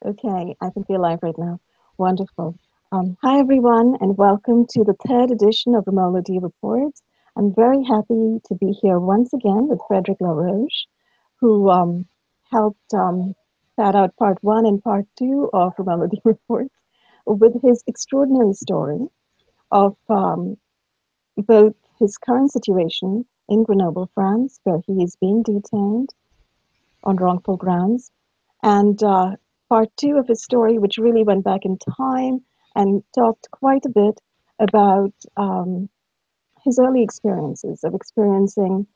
Okay, I can feel live right now. Wonderful. Hi, everyone, and welcome to the third edition of Romola D Reports. I'm very happy to be here once again with Frederic Laroche, who helped pad out part one and part two of Romola D Reports with his extraordinary story of both his current situation in Grenoble, France, where he is being detained on wrongful grounds, and part two of his story, which really went back in time and talked quite a bit about his early experiences of experiencing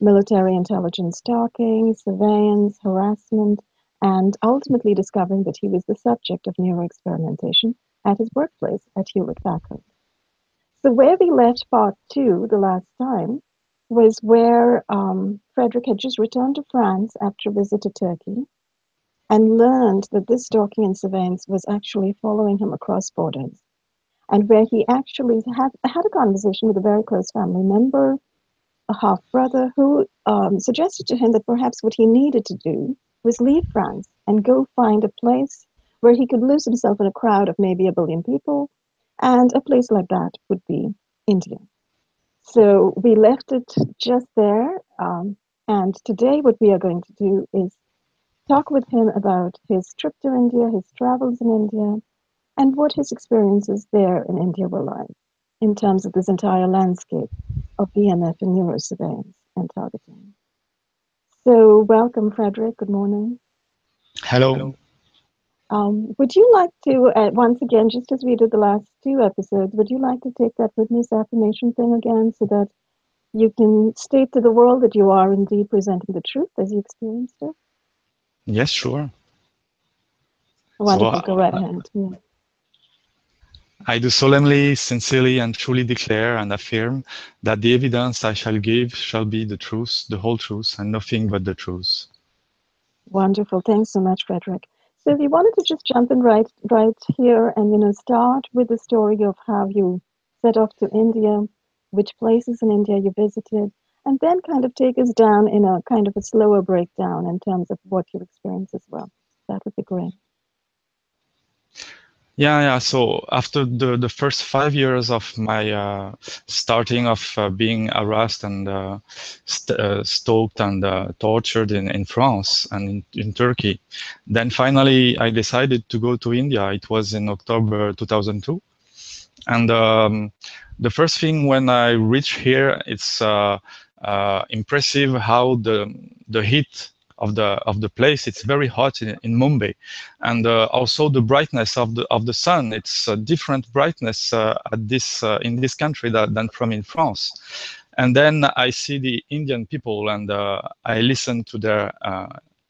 military intelligence stalking, surveillance, harassment, and ultimately discovering that he was the subject of neuroexperimentation at his workplace at Hewlett-Packard. So where we left part two the last time was where Frederic had just returned to France after a visit to Turkey and learned that this stalking and surveillance was actually following him across borders, and where he actually had a conversation with a very close family member, a half-brother, who suggested to him that perhaps what he needed to do was leave France and go find a place where he could lose himself in a crowd of maybe 1 billion people, and a place like that would be India. So we left it just there, and today what we are going to do is talk with him about his trip to India, his travels in India, and what his experiences there in India were like in terms of this entire landscape of EMF and neurosurveillance and targeting. So welcome, Frederic. Good morning. Hello. Would you like to, once again, just as we did the last two episodes, would you like to take that witness affirmation thing again so that you can state to the world that you are indeed presenting the truth as you experienced it? Yes, sure. Wonderful. Go right ahead. Yeah. I do solemnly, sincerely, and truly declare and affirm that the evidence I shall give shall be the truth, the whole truth, and nothing but the truth. Wonderful. Thanks so much, Frederic. So if you wanted to just jump in right here and start with the story of how you set off to India, which places in India you visited, and then kind of take us down in a kind of a slower breakdown in terms of what you experienced as well. That would be great. Yeah. So after the first 5 years of my starting of being harassed and stalked and tortured in France and in Turkey, then finally I decided to go to India. It was in October 2002. And the first thing when I reached here, it's impressive how the heat of the place. It's very hot in Mumbai, and also the brightness of the sun. It's a different brightness at this in this country than from in France. And then I see the Indian people, and I listen to their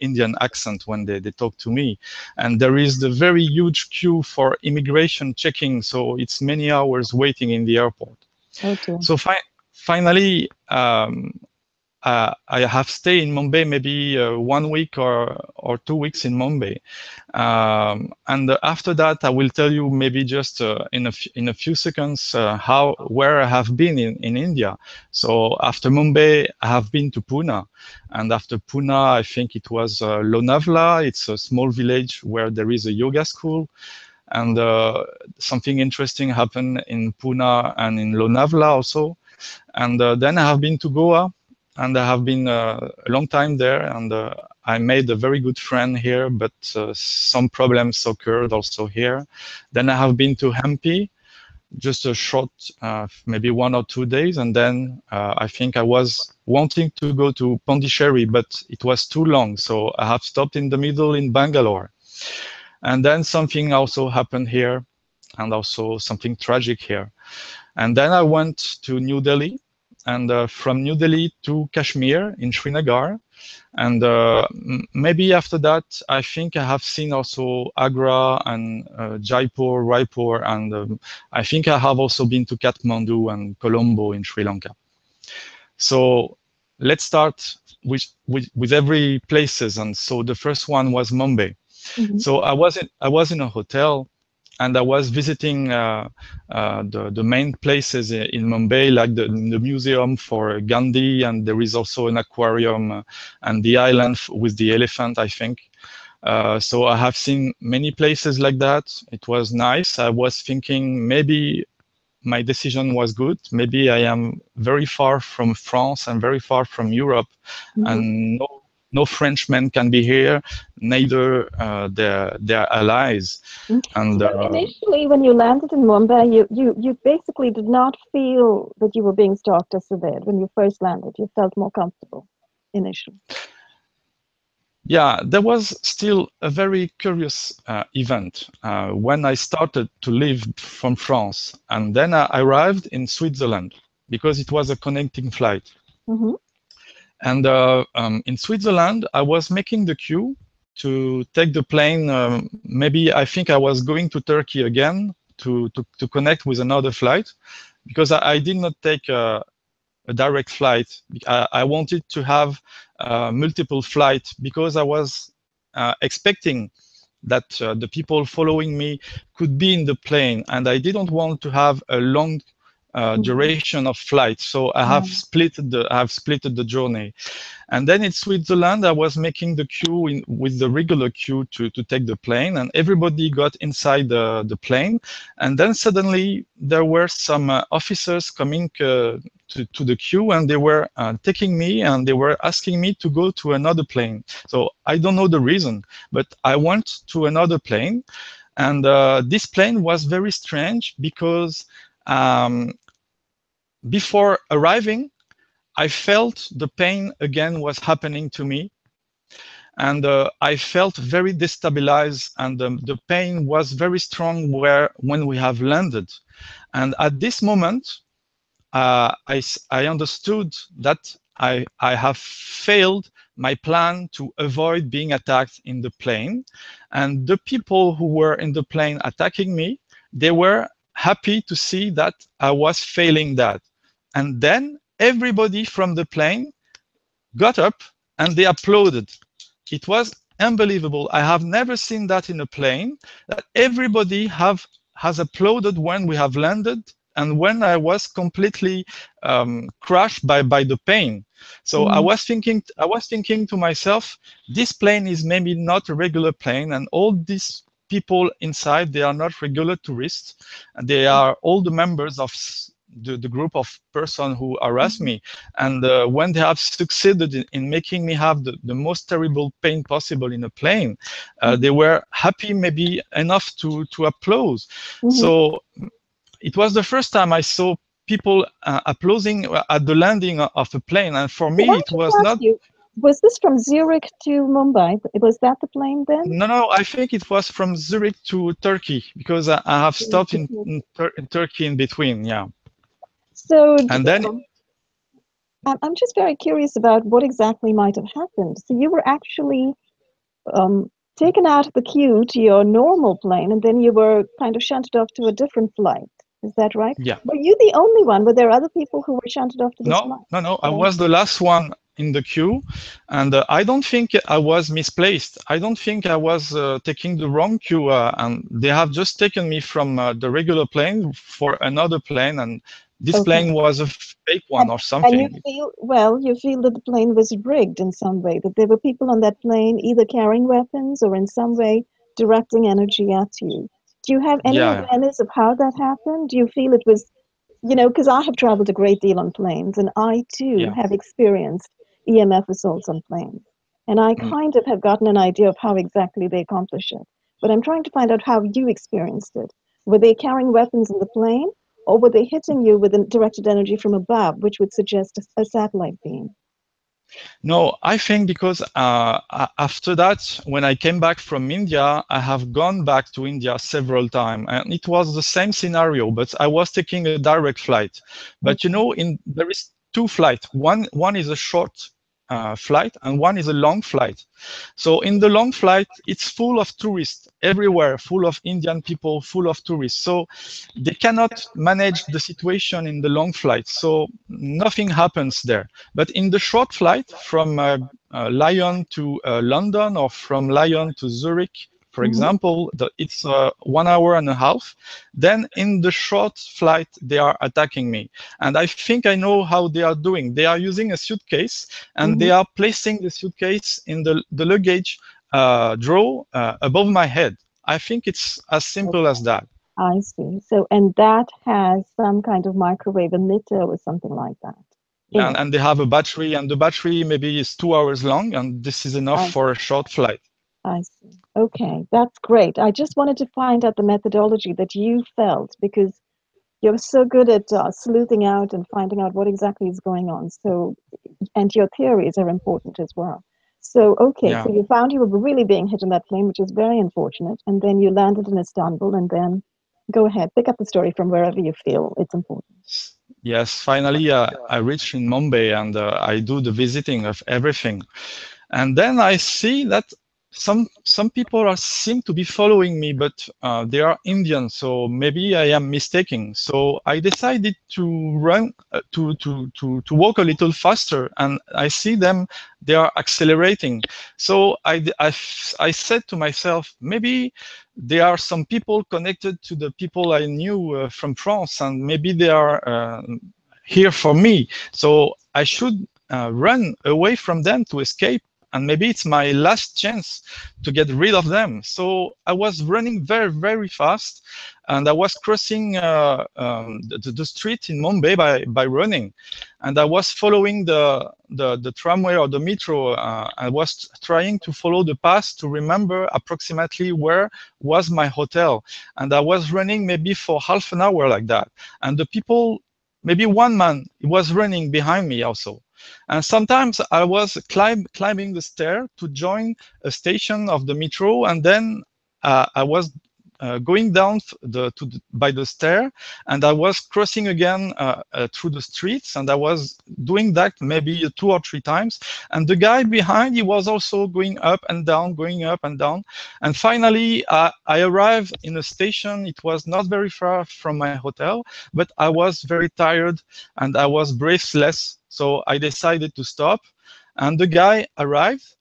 Indian accent when they talk to me, and there is the very huge queue for immigration checking, so it's many hours waiting in the airport. Okay. So finally I have stayed in Mumbai maybe 1 week or 2 weeks in Mumbai, and after that I will tell you maybe just in a few seconds where I have been in India. So after Mumbai I have been to Pune, and after Pune I think it was Lonavala. It's a small village where there is a yoga school, and something interesting happened in Pune and in Lonavala also. And then I have been to Goa, and I have been a long time there, and I made a very good friend here, but some problems occurred also here. Then I have been to Hampi, just a short, maybe 1 or 2 days, and then I think I was wanting to go to Pondicherry, but it was too long, so I have stopped in the middle in Bangalore. And then something also happened here, and also something tragic here. And then I went to New Delhi, and from New Delhi to Kashmir in Srinagar. And maybe after that, I think I have seen also Agra and Jaipur, Raipur, and I think I have also been to Kathmandu and Colombo in Sri Lanka. So let's start with every places. And so the first one was Mumbai. Mm-hmm. So I was in a hotel, and I was visiting the main places in Mumbai, like the museum for Gandhi, and there is also an aquarium and the island with the elephant, I think. So I have seen many places like that. It was nice. I was thinking maybe my decision was good. Maybe I am very far from France and very far from Europe, Mhm. and no Frenchmen can be here, neither their allies. Mm. And So initially, when you landed in Mumbai, you basically did not feel that you were being stalked as severe when you first landed. You felt more comfortable initially. yeah, there was still a very curious event when I started to leave from France, and then I arrived in Switzerland because it was a connecting flight. Hmm. And in Switzerland, I was making the queue to take the plane. Maybe I think I was going to Turkey again to connect with another flight because I did not take a direct flight. I wanted to have multiple flights because I was expecting that the people following me could be in the plane, and I didn't want to have a long Hmm. duration of flight. So I have split the journey. And then in Switzerland, I was making the queue with the regular queue to take the plane, and everybody got inside the plane. And then suddenly there were some officers coming to the queue, and they were taking me and they were asking me to go to another plane. So I don't know the reason, but I went to another plane. And this plane was very strange because um, before arriving, I felt the pain again was happening to me, and I felt very destabilized, and the pain was very strong where when we have landed. And at this moment, I understood that I have failed my plan to avoid being attacked in the plane, and the people who were in the plane attacking me, they were happy to see that I was failing that. And then everybody from the plane got up and they applauded. It was unbelievable. I have never seen that in a plane, that everybody has applauded when we have landed and when I was completely crushed by the pain. So Hmm. I was thinking to myself, this plane is maybe not a regular plane, and all these people inside, they are not regular tourists. They are all the members of the group of person who harassed Hmm. me. And when they have succeeded in making me have the most terrible pain possible in a plane, they were happy maybe enough to applaud. Hmm. So it was the first time I saw people applauding at the landing of a plane, and for Can me I it just was ask not. you, was this from Zurich to Mumbai? Was that the plane then? No, I think it was from Zurich to Turkey because I have Zurich stopped to Turkey. in Turkey in between. Yeah, So and then I'm just very curious about what exactly might have happened. So you were actually um, taken out of the queue to your normal plane, and then you were kind of shunted off to a different flight. Is that right? yeah. Were you the only one? Were there other people who were shunted off to this No, flight? no. I No. was the last one in the queue, and I don't think I was misplaced. I don't think I was taking the wrong queue, and they have just taken me from the regular plane for another plane, and this Okay. plane was a fake one And or and you something. feel well, you feel that the plane was rigged in some way, that there were people on that plane either carrying weapons or in some way directing energy at you. Do you have any Yeah, awareness of how that happened? Do you feel it was, because I have traveled a great deal on planes and I too yeah. have experienced EMF assaults on planes. And I Mm. kind of have gotten an idea of how exactly they accomplish it. But I'm trying to find out how you experienced it. Were they carrying weapons in the plane? Or were they hitting you with directed energy from above, which would suggest a satellite beam? No, I think because after that, when I came back from India, I have gone back to India several times, and it was the same scenario. But I was taking a direct flight. But you Okay. know, in there is two flights. One is a short flight, and one is a long flight. So in the long flight, it's full of tourists everywhere, full of Indian people, full of tourists. So they cannot manage the situation in the long flight. So nothing happens there. But in the short flight from Lyon to London or from Lyon to Zurich, for Mm-hmm. example, it's 1 hour and a half. Then in the short flight, they are attacking me. And I think I know how they are doing. They are using a suitcase and Mm-hmm. they are placing the suitcase in the luggage draw above my head. I think it's as simple as Okay, that. I see. So, and that has some kind of microwave emitter or something like that in Yeah, it. and they have a battery, and the battery maybe is 2 hours long, and this is enough I for a short flight. I see. Okay, that's great. I just wanted to find out the methodology that you felt because you're so good at sleuthing out and finding out what exactly is going on. So, and your theories are important as well. So, okay, Yeah. so you found you were really being hit in that plane, which is very unfortunate, and then you landed in Istanbul, and then go ahead, pick up the story from wherever you feel it's important. Yes, finally I reach in Mumbai, and I do the visiting of everything. And then I see that some people are seem to be following me, but they are Indian, so maybe I am mistaken. So I decided to run to walk a little faster, and I see them, they are accelerating. So I said to myself, maybe there are some people connected to the people I knew from France, and maybe they are here for me. So I should run away from them to escape, and maybe it's my last chance to get rid of them. So I was running very, very fast, and I was crossing the street in Mumbai by running, and I was following the tramway or the metro. I was trying to follow the path to remember approximately where was my hotel, and I was running maybe for half an hour like that, and the people, maybe one man was running behind me also. And sometimes I was climbing the stair to join a station of the metro, and then I was going down by the stair, and I was crossing again through the streets, and I was doing that maybe 2 or 3 times. And the guy behind, he was also going up and down, going up and down. And finally, I arrived in a station. It was not very far from my hotel, but I was very tired and I was breathless. So I decided to stop. And the guy arrived,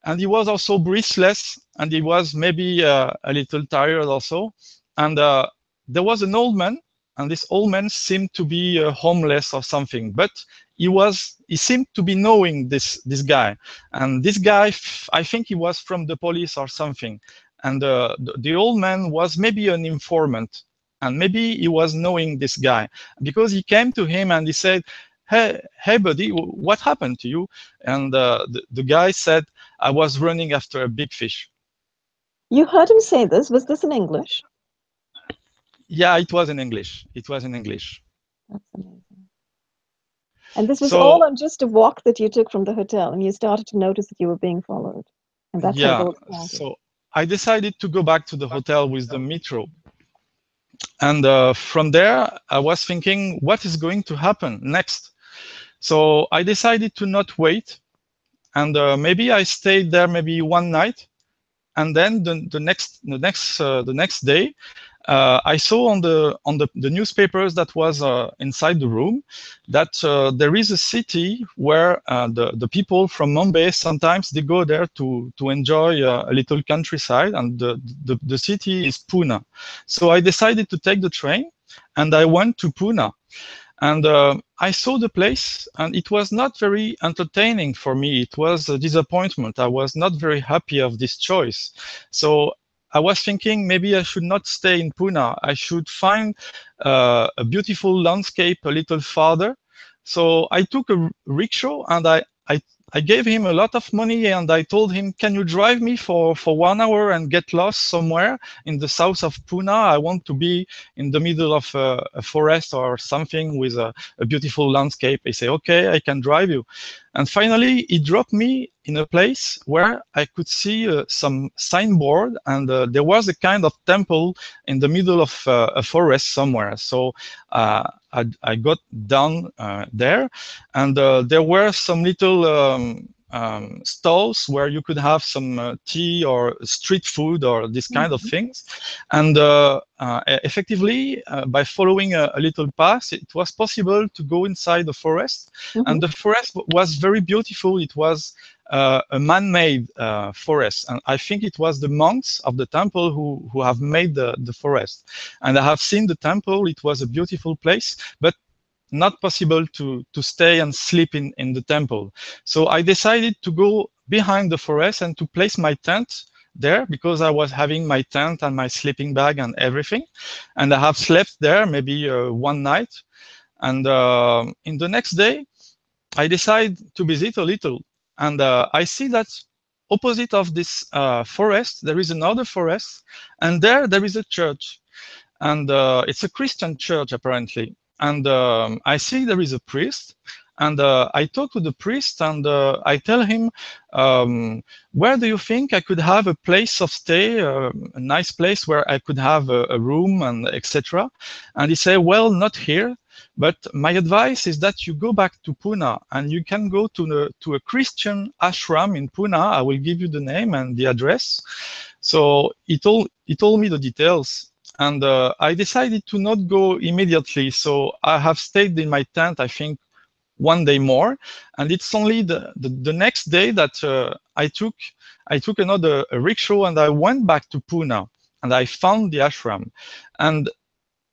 and he was also breathless, and he was maybe a little tired also. And there was an old man, and this old man seemed to be homeless or something, but he seemed to be knowing this guy. And this guy, I think he was from the police or something. And the old man was maybe an informant, and maybe he was knowing this guy, because he came to him and he said, hey buddy, what happened to you? And the guy said, I was running after a big fish. You heard him say this. Was this in English? Yeah, it was in English. It was in English. That's amazing. And this was all So on just a walk that you took from the hotel, and you started to notice that you were being followed. And that's how it yeah, all started. so I decided to go back to the hotel with the metro. And from there, I was thinking, what is going to happen next? So I decided to not wait. And maybe I stayed there maybe one night. And then the next day, I saw on the newspapers that was inside the room that there is a city where the people from Mumbai sometimes they go there to enjoy a little countryside, and the city is Pune. So I decided to take the train, and I went to Pune. And I saw the place, and it was not very entertaining for me. It was a disappointment. I was not very happy of this choice. So I was thinking maybe I should not stay in Pune. I should find a beautiful landscape a little farther. So I took a rickshaw, and I gave him a lot of money, and I told him, can you drive me for 1 hour and get lost somewhere in the south of Pune? I want to be in the middle of a forest or something with a beautiful landscape. I say, okay, I can drive you. And finally, he dropped me in a place where I could see some signboard, and there was a kind of temple in the middle of a forest somewhere. So I got down there, and there were some little stalls where you could have some tea or street food or this kind of Mhm. things. And effectively, by following a little path, it was possible to go inside the forest. Mhm. And the forest was very beautiful. It was a man-made forest, and I think it was the monks of the temple who have made the forest. And I have seen the temple. It was a beautiful place, but not possible to stay and sleep in the temple. So I decided to go behind the forest and to place my tent there, because I was having my tent and my sleeping bag and everything. And I have slept there maybe one night. And in the next day, I decide to visit a little. And I see that opposite of this forest, there is another forest. And there is a church. And it's a Christian church, apparently. And I see there is a priest. And I talk to the priest, and I tell him, where do you think I could have a place of stay, a nice place where I could have a room and etc. And he said, well, not here, but my advice is that you go back to Pune and you can go to a Christian ashram in Pune. I will give you the name and the address. So he told me the details. And I decided to not go immediately. So I have stayed in my tent, I think, one day more, and it's only the next day that I took another rickshaw and I went back to Pune and I found the ashram. And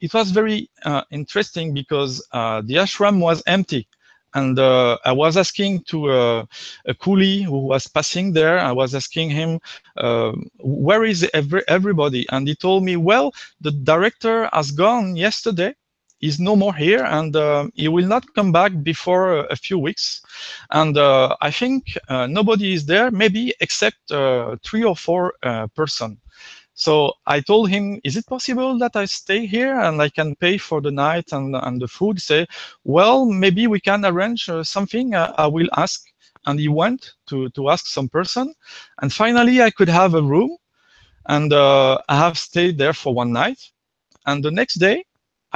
it was very interesting because the ashram was empty. And I was asking to a coolie who was passing there, I was asking him, where is everybody? And he told me, well, the director has gone yesterday. He's no more here, and he will not come back before a few weeks. And I think nobody is there, maybe except 3 or 4 persons. So I told him, is it possible that I stay here and I can pay for the night and the food? Say, well, maybe we can arrange something. I will ask. And he went to ask some person. And finally, I could have a room. And I have stayed there for one night. And the next day,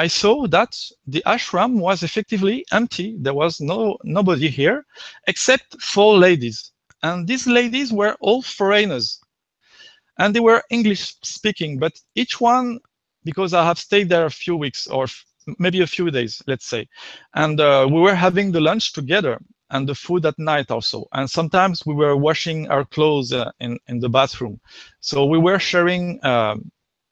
I saw that the ashram was effectively empty. There was nobody here except 4 ladies. And these ladies were all foreigners. And they were English speaking, but each one, because I have stayed there a few weeks or maybe a few days, let's say. And we were having the lunch together and the food at night also. And sometimes we were washing our clothes in the bathroom. So we were sharing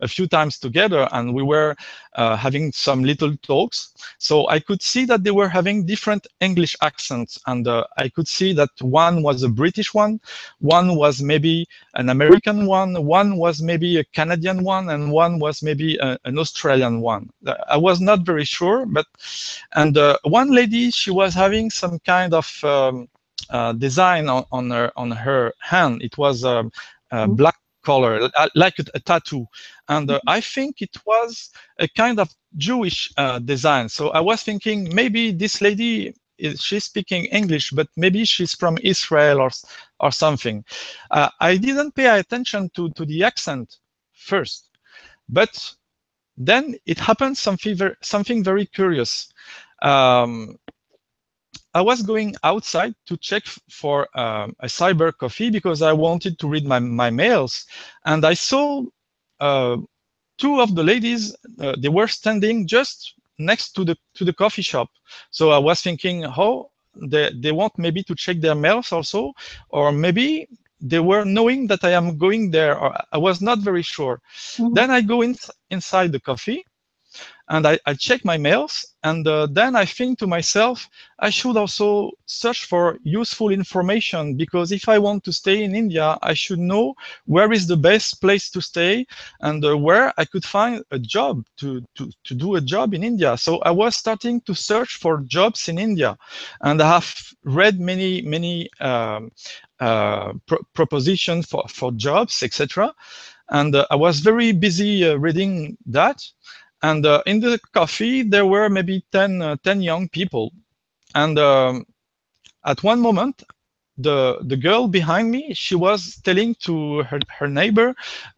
a few times together, and we were having some little talks. So I could see that they were having different English accents, and I could see that one was a British one was maybe an American one was maybe a Canadian one, and one was maybe an Australian one. I was not very sure, but and one lady, she was having some kind of design on her hand. It was black color, like a tattoo. And I think it was a kind of Jewish design. So I was thinking, maybe this lady, she's speaking English, but maybe she's from Israel or something. I didn't pay attention to the accent first, but then it happened something very curious. I was going outside to check for a cyber coffee because I wanted to read my mails, and I saw 2 of the ladies. They were standing just next to the coffee shop. So I was thinking, oh, they want maybe to check their mails also, or maybe they were knowing that I am going there, or I was not very sure. Then I go inside the coffee, and I check my mails, and then I think to myself, I should also search for useful information, because if I want to stay in India, I should know where is the best place to stay and where I could find a job to do a job in India. So I was starting to search for jobs in India, and I have read many propositions for jobs, etc. And I was very busy reading that. And in the coffee, there were maybe 10 young people. And at one moment, the girl behind me, she was telling to her neighbor,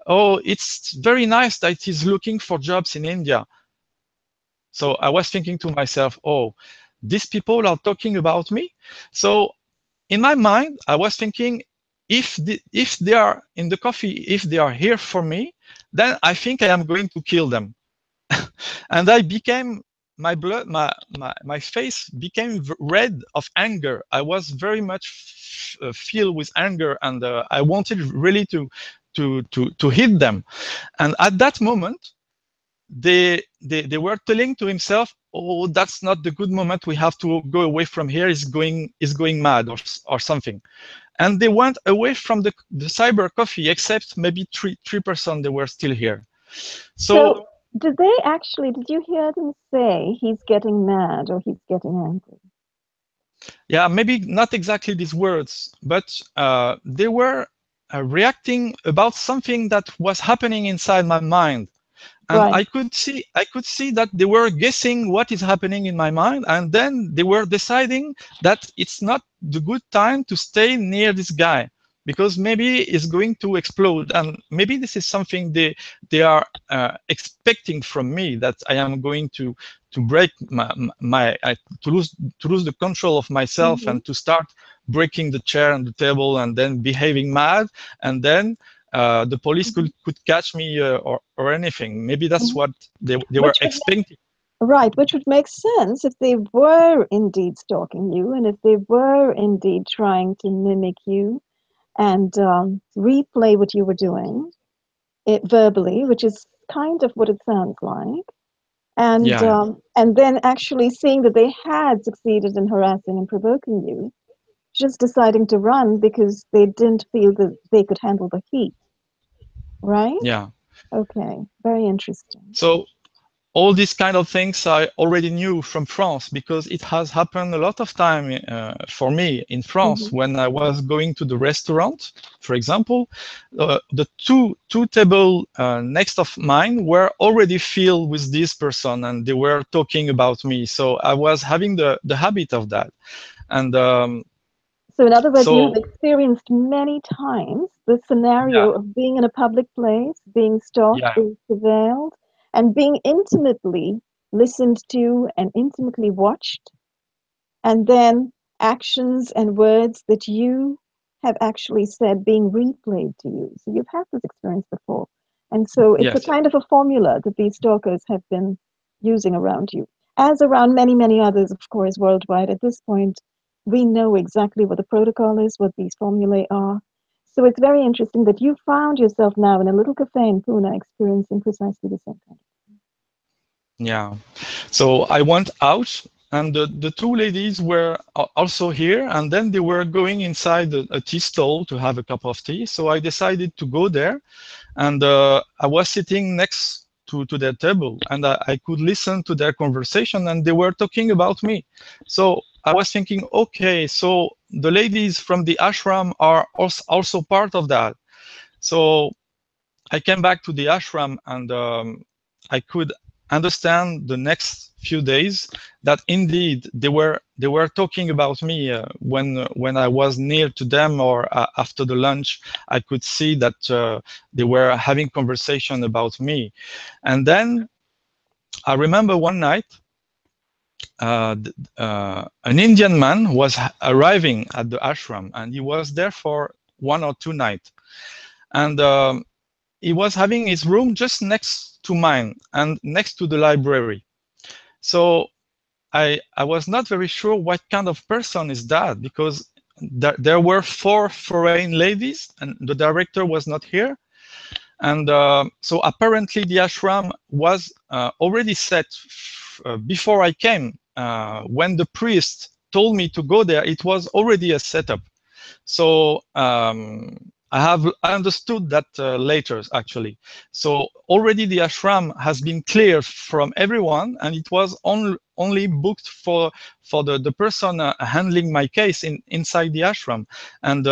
oh, it's very nice that he's looking for jobs in India. So I was thinking to myself, oh, these people are talking about me. So in my mind, I was thinking, if they are in the coffee, if they are here for me, then I think I am going to kill them. And I became, my face became red of anger. I was very much filled with anger, and I wanted really to hit them. And at that moment, they were telling to himself, oh, that's not the good moment. We have to go away from here. Is going mad or something. And they went away from the cyber coffee, except maybe 3% they were still here. So So, did you hear them say he's getting mad or he's getting angry? yeah, maybe not exactly these words, but they were reacting about something that was happening inside my mind. And Right. I could see that they were guessing what is happening in my mind, and then they were deciding that it's not the good time to stay near this guy because maybe it's going to explode, and maybe this is something they are expecting from me, that I am going to break to lose the control of myself Hmm. and to start breaking the chair and the table and then behaving mad, and then the police Hmm. could catch me, or anything. Maybe that's Hmm. what they were Which would expecting. Right, which would make sense if they were indeed stalking you and if they were indeed trying to mimic you and replay what you were doing it verbally, which is kind of what it sounds like, Yeah, and then actually seeing that they had succeeded in harassing and provoking you, just deciding to run because they didn't feel that they could handle the heat, right? yeah. Okay, very interesting. So all these kind of things I already knew from France, because it has happened a lot of time for me in France Hmm. when I was going to the restaurant, for example. The two table next of mine were already filled with this person, and they were talking about me. So I was having the habit of that, and So, in other words, you have so experienced many times the yeah, scenario of being in a public place, being stalked, yeah, being surveilled, and being intimately listened to and intimately watched, and then actions and words that you have actually said being replayed to you. So, you've had this experience before. And so, it's a yes. kind of a formula that these stalkers have been using around you, as around many, many others, of course, worldwide. At this point, we know exactly what the protocol is, what these formulae are. So it's very interesting that you found yourself now in a little cafe in Pune experiencing precisely the same kind. Yeah. So I went out, and the two ladies were also here, and then they were going inside a tea stall to have a cup of tea. So I decided to go there, and I was sitting next to their table, and I could listen to their conversation, and they were talking about me. So I was thinking, okay, so the ladies from the ashram are also part of that. So I came back to the ashram, and I could understand the next few days that indeed they were talking about me when I was near to them, or after the lunch. I could see that they were having conversation about me. And then I remember one night, an Indian man was arriving at the ashram, and he was there for 1 or 2 nights. And he was having his room just next to mine and next to the library. So I was not very sure what kind of person is that, because there were four foreign ladies and the director was not here. And so apparently the ashram was already set before I came. When the priest told me to go there, it was already a setup. So I understood that later, actually. So already the ashram has been cleared from everyone, and it was only booked for the person handling my case inside the ashram. And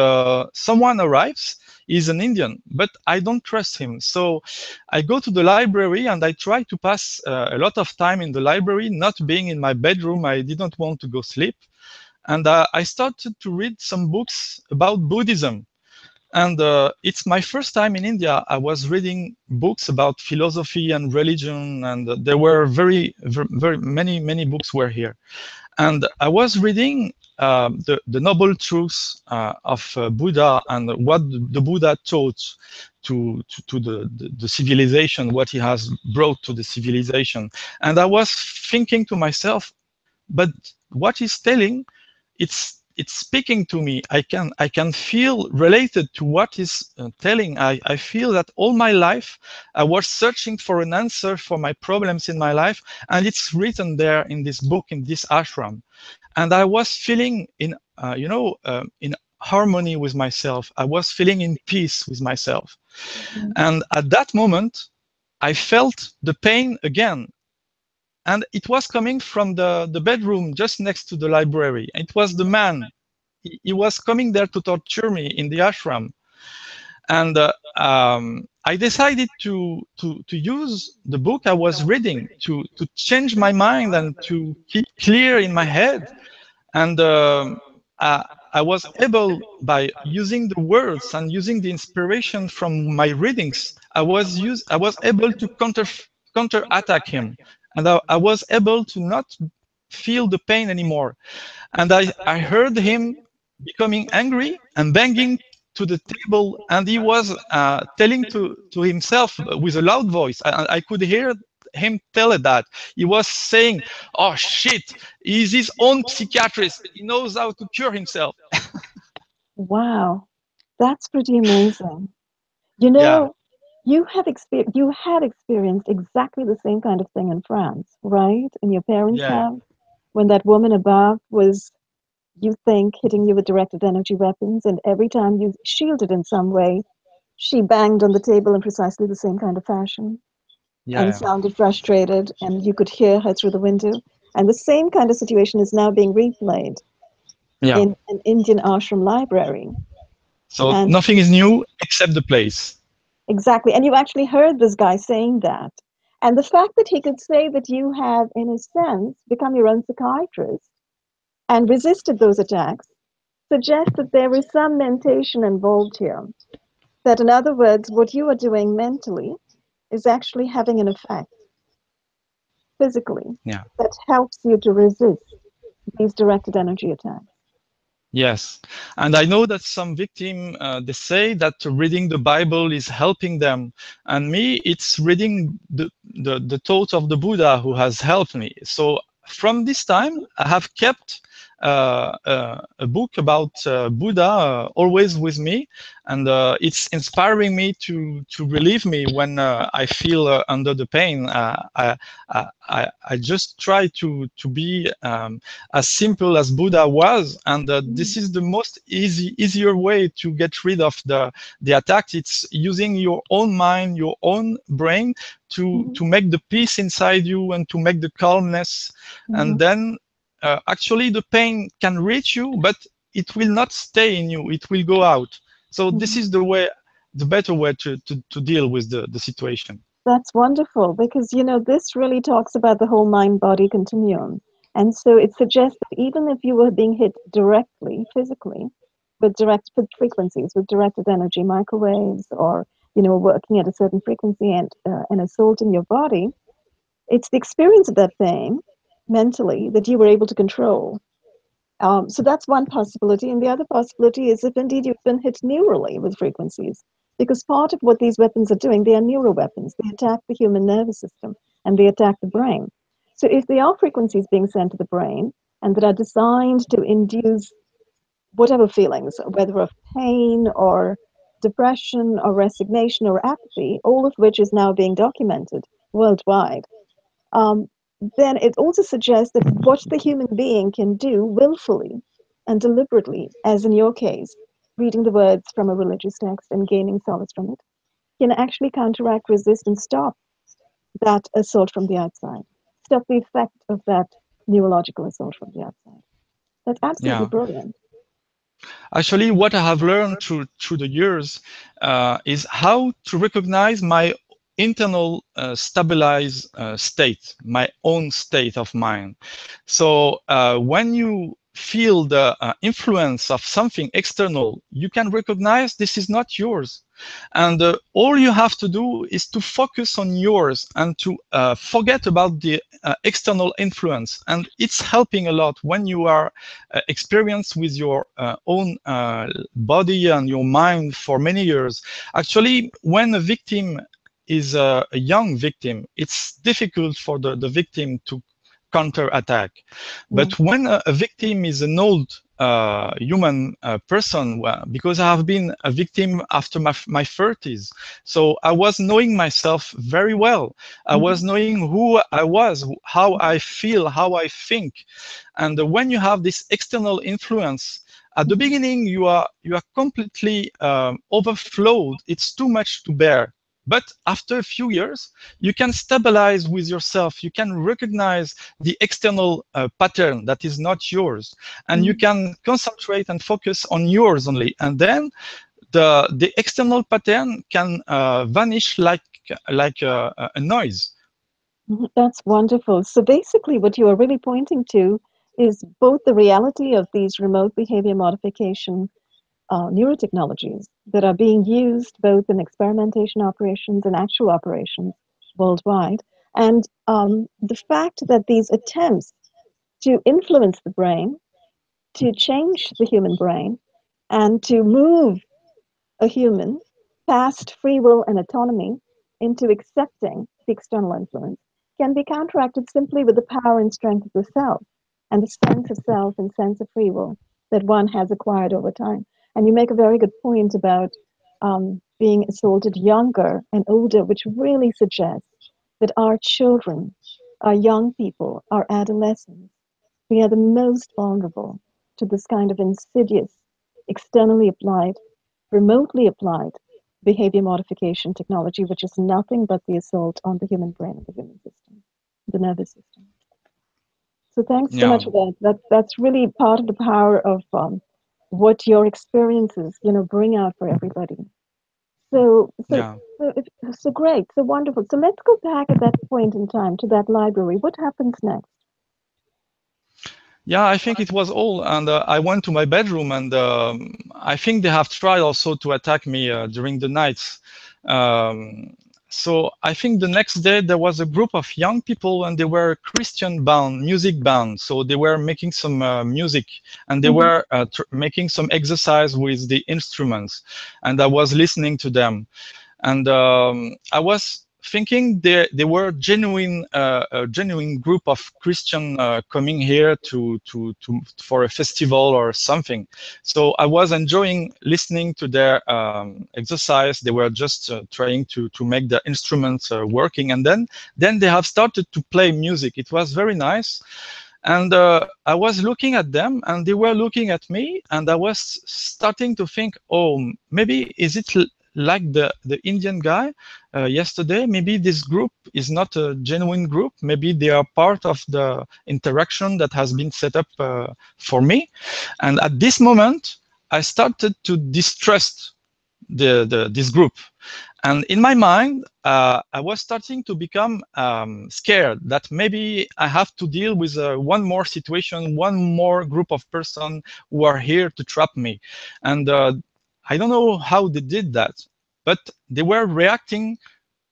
someone arrives. He's an Indian, but I don't trust him. So I go to the library and I try to pass a lot of time in the library, not being in my bedroom. I didn't want to go sleep. And I started to read some books about Buddhism. And it's my first time in India. I was reading books about philosophy and religion, and there were very many books were here. And I was reading the noble truths of Buddha, and what the Buddha taught to the civilization, what he has brought to the civilization. And I was thinking to myself, but what he's telling, it's it's speaking to me. I can feel related to what is telling. I feel that all my life I was searching for an answer for my problems in my life, and it's written there in this book, in this ashram. And I was feeling in harmony with myself. I was feeling in peace with myself. Mhm. And at that moment, I felt the pain again, and it was coming from the bedroom just next to the library. It was the man. He was coming there to torture me in the ashram. And I decided to use the book I was reading to change my mind and to keep clear in my head. And I was able, by using the words and using the inspiration from my readings, I was able to counter attack him, and I was able to not feel the pain anymore. And I heard him becoming angry and banging to the table, and he was telling to himself with a loud voice. I could hear him tell it that. He was saying, "Oh shit, he's his own psychiatrist. He knows how to cure himself." Wow, that's pretty amazing. You Yeah, know, you had experienced exactly the same kind of thing in France, right? And your parents yeah, have, when that woman above was, you think, hitting you with directed energy weapons, and every time you shielded in some way, she banged on the table in precisely the same kind of fashion and yeah, sounded frustrated, and you could hear her through the window. And the same kind of situation is now being replayed yeah. in an Indian ashram library. So And nothing is new except the place. exactly, and you actually heard this guy saying that. And the fact that he could say that you have, in a sense, become your own psychiatrist and resisted those attacks suggests that there is some mentation involved here. That, in other words, what you are doing mentally is actually having an effect physically Yeah. that helps you to resist these directed energy attacks. Yes, and I know that some victims they say that reading the Bible is helping them, and me, it's reading the thought of the Buddha who has helped me. So from this time, I have kept a book about Buddha always with me, and it's inspiring me to relieve me when I feel under the pain. I just try to be as simple as Buddha was, and this Mm, is the most easier way to get rid of the attack. It's using your own mind, your own brain mhm, to make the peace inside you and to make the calmness, and mhm, then actually the pain can reach you, but it will not stay in you. It will go out. So this mhm. is the way, the better way to deal with the situation. That's wonderful because, this really talks about the whole mind body continuum. And so it suggests that even if you were being hit directly, physically, with frequencies, with directed energy, microwaves, or, working at a certain frequency and assaulting your body, it's the experience of that pain mentally that you were able to control. So that's one possibility. And the other possibility is if indeed you've been hit neurally with frequencies, because part of what these weapons are doing, they are neuro weapons. They attack the human nervous system and they attack the brain. So if they are frequencies being sent to the brain and that are designed to induce whatever feelings, whether of pain or depression or resignation or apathy, all of which is now being documented worldwide, um, then it also suggests that what the human being can do willfully and deliberately, as in your case, reading the words from a religious text and gaining solace from it, can actually counteract, resist, and stop that assault from the outside, stop the effect of that neurological assault from the outside. That's absolutely Yeah. brilliant. Actually, what I have learned through the years is how to recognize my internal stabilized state, my own state of mind. So when you feel the influence of something external, you can recognize this is not yours. And all you have to do is to focus on yours and to forget about the external influence. And it's helping a lot when you are experienced with your own body and your mind for many years. Actually, when a victim is a young victim, it's difficult for the victim to counter attack. Yeah. But when a victim is an old human person, because I have been a victim after my 30s. So I was knowing myself very well. I was Mhm. knowing who I was, how I feel, how I think. And when you have this external influence, at the Mhm. beginning you are completely overflowed. It's too much to bear. But after a few years, you can stabilize with yourself. You can recognize the external pattern that is not yours, and you Mhm. can concentrate and focus on yours only. And then the external pattern can vanish like a noise. Mhm. That's wonderful. So basically, what you are really pointing to is both the reality of these remote behavior modification neurotechnologies that are being used both in experimentation operations and actual operations worldwide, and the fact that these attempts to influence the brain, to change the human brain, and to move a human past free will and autonomy into accepting the external influence can be counteracted simply with the power and strength of the self and the sense of self and sense of free will that one has acquired over time. And you make a very good point about being assaulted younger and older, which really suggests that our children, our young people, our adolescents, we are the most vulnerable to this kind of insidious, externally applied, remotely applied behavior modification technology, which is nothing but the assault on the human brain and the human system, the nervous system. So thanks so Yeah, much for that. That's really part of the power of what your experiences, bring out for everybody. So, so, yeah. so great, so wonderful. So let's go back at that point in time to that library. What happens next? Yeah, I think it was all. And I went to my bedroom, and I think they have tried also to attack me during the nights. Um, so I think the next day there was a group of young people, and they were Christian band, music band. So they were making some music, and they Mm-hmm. were making some exercise with the instruments, and I was listening to them. And I was thinking they were genuine a genuine group of Christian coming here to for a festival or something. So I was enjoying listening to their exercise. They were just trying to make the instruments working, and then they have started to play music. It was very nice. And I was looking at them, and they were looking at me, and I was starting to think, oh, maybe is it like the Indian guy yesterday? Maybe this group is not a genuine group. Maybe they are part of the interaction that has been set up for me. And at this moment, I started to distrust this group. And in my mind, I was starting to become scared that maybe I have to deal with one more situation, one more group of person who are here to trap me. And I don't know how they did that, but they were reacting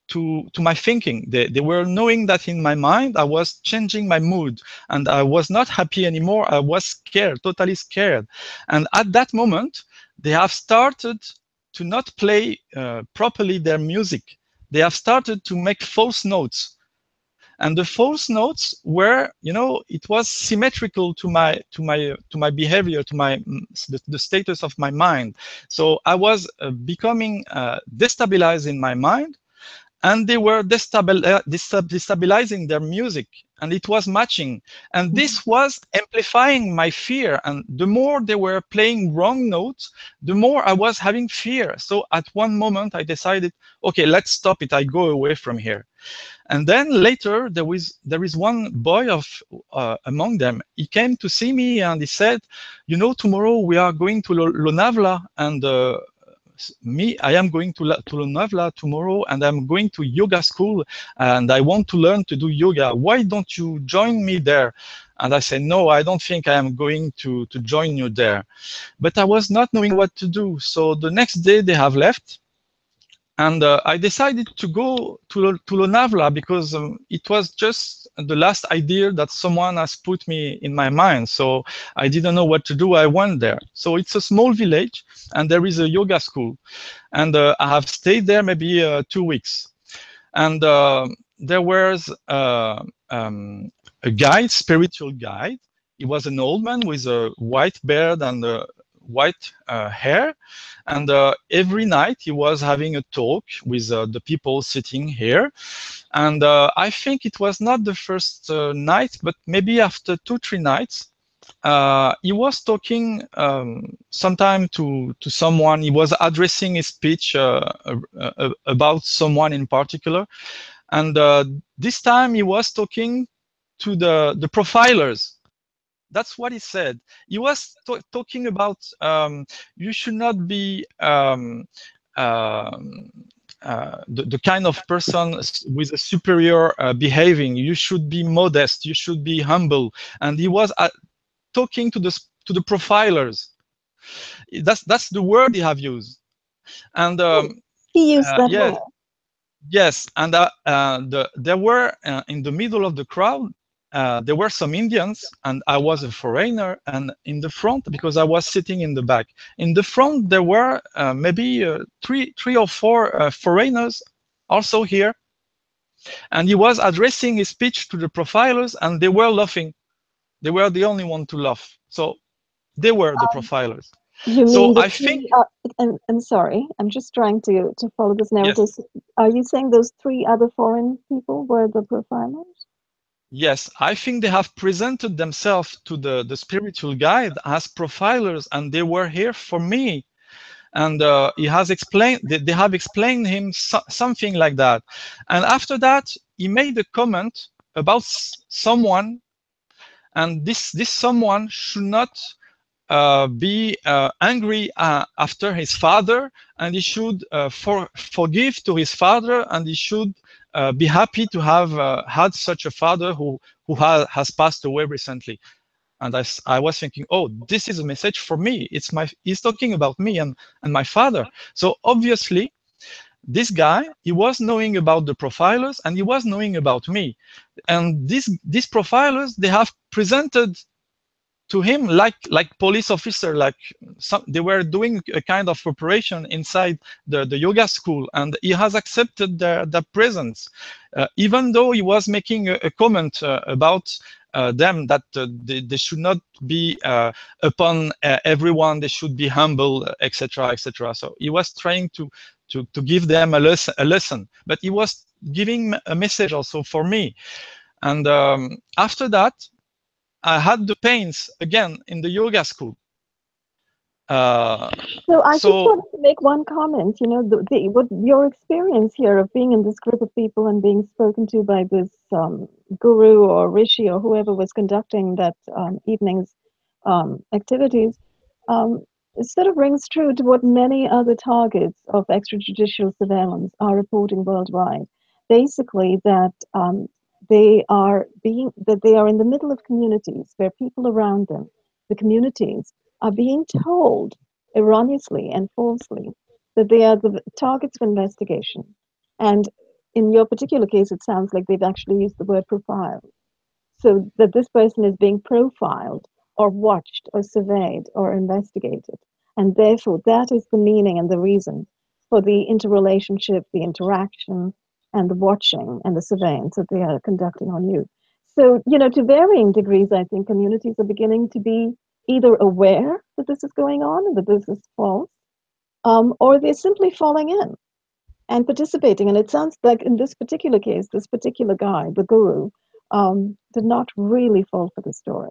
to my thinking. They were knowing that in my mind I was changing my mood, and I was not happy anymore. I was scared, totally scared. And at that moment, they have started to not play properly their music. They have started to make false notes, and the false notes were, it was symmetrical to my behavior, to the status of my mind. So I was becoming destabilized in my mind, and they were destabilizing their music, and it was matching, and Mm-hmm. this was amplifying my fear. And the more they were playing wrong notes, the more I was having fear. So at one moment I decided, okay, let's stop it, I go away from here. And then later there is one boy of among them. He came to see me, and he said, tomorrow we are going to Lonavla, and me, I am going to Lonavla tomorrow, and I'm going to yoga school, and I want to learn to do yoga. Why don't you join me there? And I said, no, I don't think I am going to join you there. But I was not knowing what to do. So the next day they have left, and I decided to go to Lonavla, because it was just the last idea that someone has put me in my mind. So I didn't know what to do. I went there. So it's a small village, and there is a yoga school, and I have stayed there maybe 2 weeks. And there was a guide, spiritual guide. He was an old man with a white beard and white hair. And every night he was having a talk with the people sitting here. And I think it was not the first night, but maybe after 2, 3 nights, he was talking sometime to someone. He was addressing his speech about someone in particular. And this time he was talking to the profilers. That's what he said. He was talking about you should not be um, the kind of person with a superior behaving. You should be modest. You should be humble. And he was talking to the profilers. That's the word he have used. And Oh, he used that yes, word. yes, and there were in the middle of the crowd, there were some Indians, and I was a foreigner. And in the front, because I was sitting in the back, in the front there were maybe three or four foreigners also here, and he was addressing his speech to the profilers, and they were laughing. They were the only one to laugh. So they were the profilers. You So mean the I think three? I'm sorry. I'm just trying to follow this narrative. yes, Are you saying those three other foreign people were the profilers? yes, I think they have presented themselves to the spiritual guide as profilers, and they were here for me. And he has explained, they have explained him something like that. And after that, he made a comment about someone, and this someone should not be angry after his father, and he should forgive to his father, and he should be happy to have had such a father who has passed away recently. And I was thinking, oh, this is a message for me. He's talking about me and my father. So obviously, this guy, he was knowing about the profilers, and he was knowing about me. And these profilers, they have presented to him like police officer, like they were doing a kind of operation inside the yoga school, and he has accepted their presence, even though he was making a comment about them, that they should not be upon everyone, they should be humble, etc., etc. So he was trying to give them a lesson, but he was giving a message also for me. And after that, I had the pains again in the yoga school. Uh, So I just so wanted to make one comment. You know, what your experience here of being in this group of people and being spoken to by this guru or rishi or whoever was conducting that evening's activities, um, it sort of rings true to what many other targets of extrajudicial surveillance are reporting worldwide. Basically, that that they are in the middle of communities where people around them, the communities, are being told erroneously and falsely that they are the targets of investigation. And in your particular case, it sounds like they've actually used the word profile. So that this person is being profiled or watched or surveyed or investigated. And therefore, that is the meaning and the reason for the interrelationship, the interaction, and the watching and the surveillance that they are conducting on you. So, you know, to varying degrees, I think communities are beginning to be either aware that this is going on and that this is false, or they're simply falling in and participating. And it sounds like in this particular case, this particular guy, the guru, did not really fall for the story.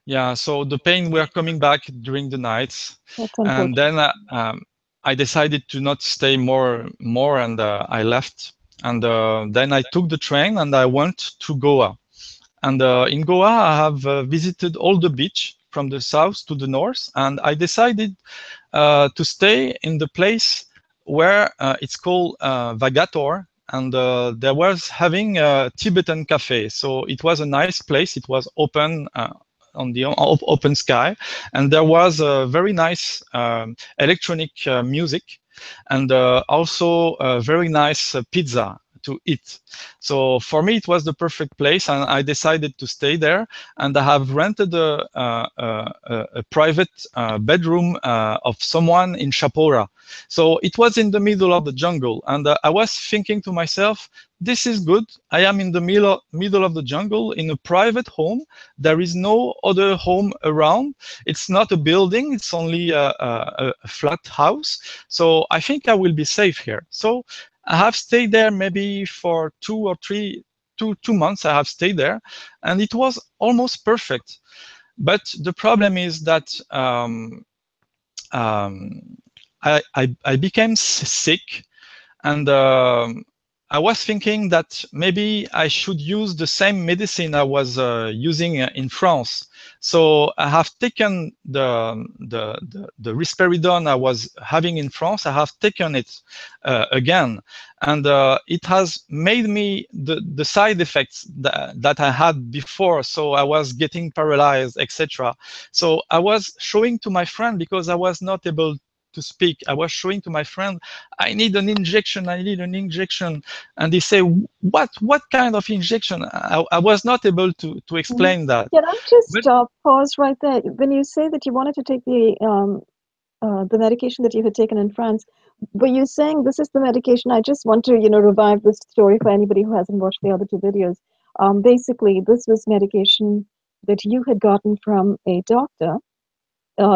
yeah, so the pain were coming back during the nights, That's and unfortunate. then I decided to not stay more, and I left. And then I took the train and I went to Goa. And in Goa, I have visited all the beach from the south to the north, and I decided to stay in the place where it's called Vagator, and there was having a Tibetan cafe. So it was a nice place. It was open on the open sky, and there was a very nice electronic music, and also a very nice pizza. to eat. So for me, it was the perfect place, and I decided to stay there. And I have rented a private bedroom of someone in Chapora. So it was in the middle of the jungle, and I was thinking to myself, this is good. I am in the middle of the jungle in a private home. There is no other home around. It's not a building. It's only a flat house. So I think I will be safe here. So I have stayed there maybe for 2 months. I have stayed there, and it was almost perfect. But the problem is that I became sick, and I was thinking that maybe I should use the same medicine I was using in France. So I have taken the risperidone I was having in France. I have taken it again, and it has made me the side effects that I had before. So I was getting paralyzed, etc. So I was showing to my friend, because I was not able to speak. I was showing to my friend, I need an injection. I need an injection. And they say, what kind of injection? I was not able to Mhm. explain that. Can I just But pause right there? When you say that you wanted to take the medication that you had taken in France, were you saying this is the medication? I just want to, revive this story for anybody who hasn't watched the other two videos. Basically, this was medication that you had gotten from a doctor,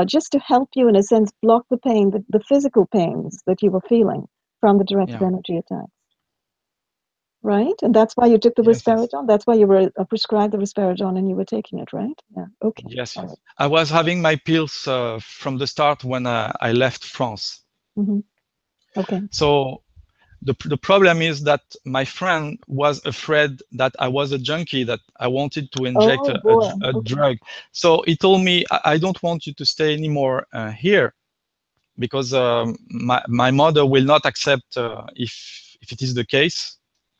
just to help you, in a sense, block the pain, the physical pains that you were feeling from the directed yeah, energy attacks, right? And that's why you took the yes, yes, risperidone. That's why you were prescribed the risperidone and you were taking it, right? Yeah. Okay. yes, All yes. right. I was having my pills from the start when I left France. Mm-hmm. Okay. So the problem is that my friend was afraid that I was a junkie, that I wanted to inject Oh boy. a Okay. drug. So he told me, I don't want you to stay anymore here, because my mother will not accept if it is the case.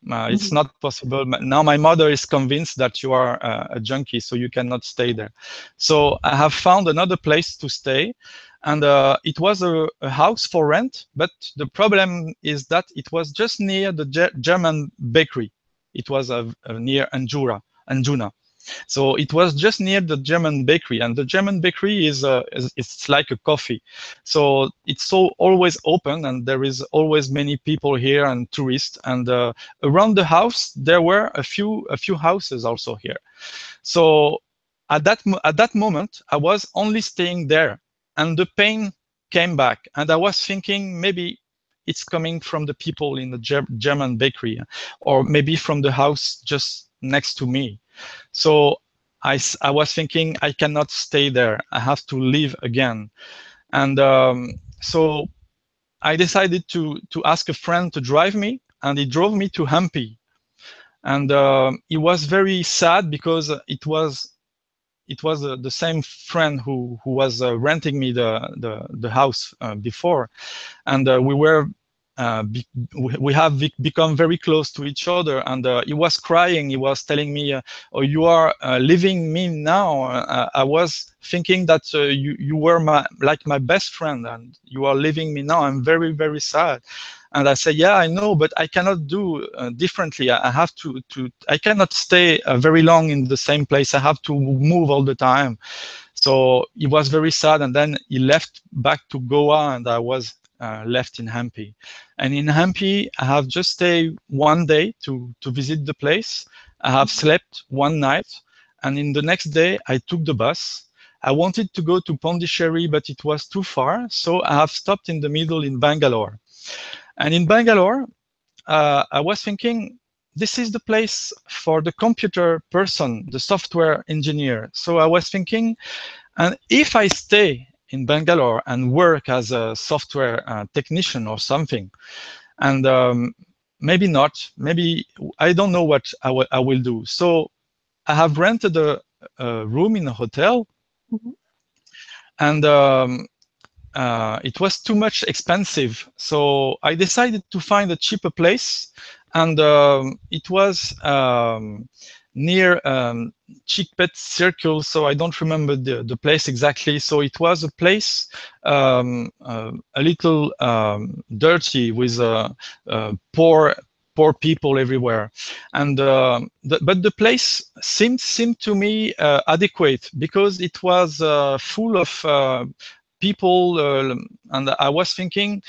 It's Mm-hmm. not possible. Now my mother is convinced that you are a junkie, so you cannot stay there. So I have found another place to stay, and it was a house for rent. But the problem is that it was just near the German bakery. It was near Anjuna. So it was just near the German bakery, and the German bakery is it's like a coffee. So it's so always open, and there is always many people here and tourists. And around the house there were a few houses also here. So at that moment I was only staying there, and the pain came back, and I was thinking maybe it's coming from the people in the German bakery, or maybe from the house just next to me. So I was thinking, I cannot stay there. I have to leave again. And so I decided to ask a friend to drive me, and he drove me to Hampi. And he was very sad, because it was the same friend who was renting me the house before, and we have become very close to each other. And he was crying. He was telling me, "Oh, you are leaving me now. I was thinking that you were like my best friend, and you are leaving me now. I'm very, very sad." And I said, "Yeah, I know, but I cannot do differently. I have to. I cannot stay very long in the same place. I have to move all the time." So he was very sad, and then he left back to Goa, and I was left in Hampi. And in Hampi, I have just stayed one day to visit the place. I have slept one night, and in the next day, I took the bus. I wanted to go to Pondicherry, but it was too far, so I have stopped in the middle in Bangalore. And in Bangalore, I was thinking, this is the place for the computer person, the software engineer. So I was thinking, and if I stay in Bangalore and work as a software technician or something, and maybe not, maybe I don't know what I will do. So I have rented a room in a hotel, Mm-hmm. and it was too much expensive. So I decided to find a cheaper place, and it was near Chickpet Circle. So I don't remember the place exactly. So it was a place a little dirty, with poor poor people everywhere. And but the place seemed to me adequate, because it was full of people, and I was thinking,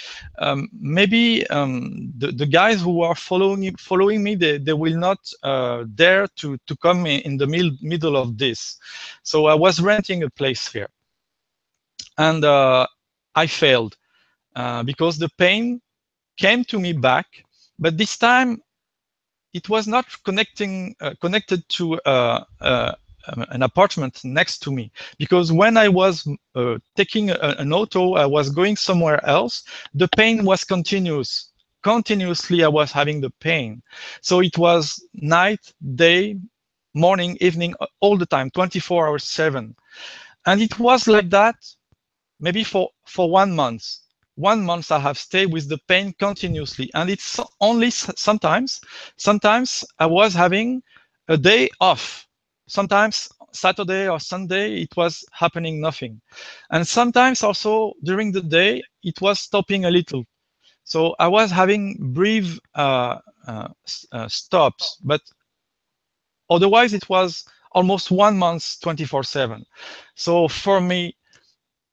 maybe the guys who are following me, they will not dare to come in the middle of this. So I was renting a place here, and I failed, because the pain came to me back, but this time it was not connected to an apartment next to me, because when I was taking an auto, I was going somewhere else, the pain was continuously I was having the pain. So it was night, day, morning, evening, all the time, 24 hours 7. And it was like that maybe for 1 month. 1 month I have stayed with the pain continuously, and it's only sometimes I was having a day off. Sometimes Saturday or Sunday it was happening nothing, and sometimes also during the day it was stopping a little. So I was having brief stops, but otherwise it was almost 1 month 24/7. So for me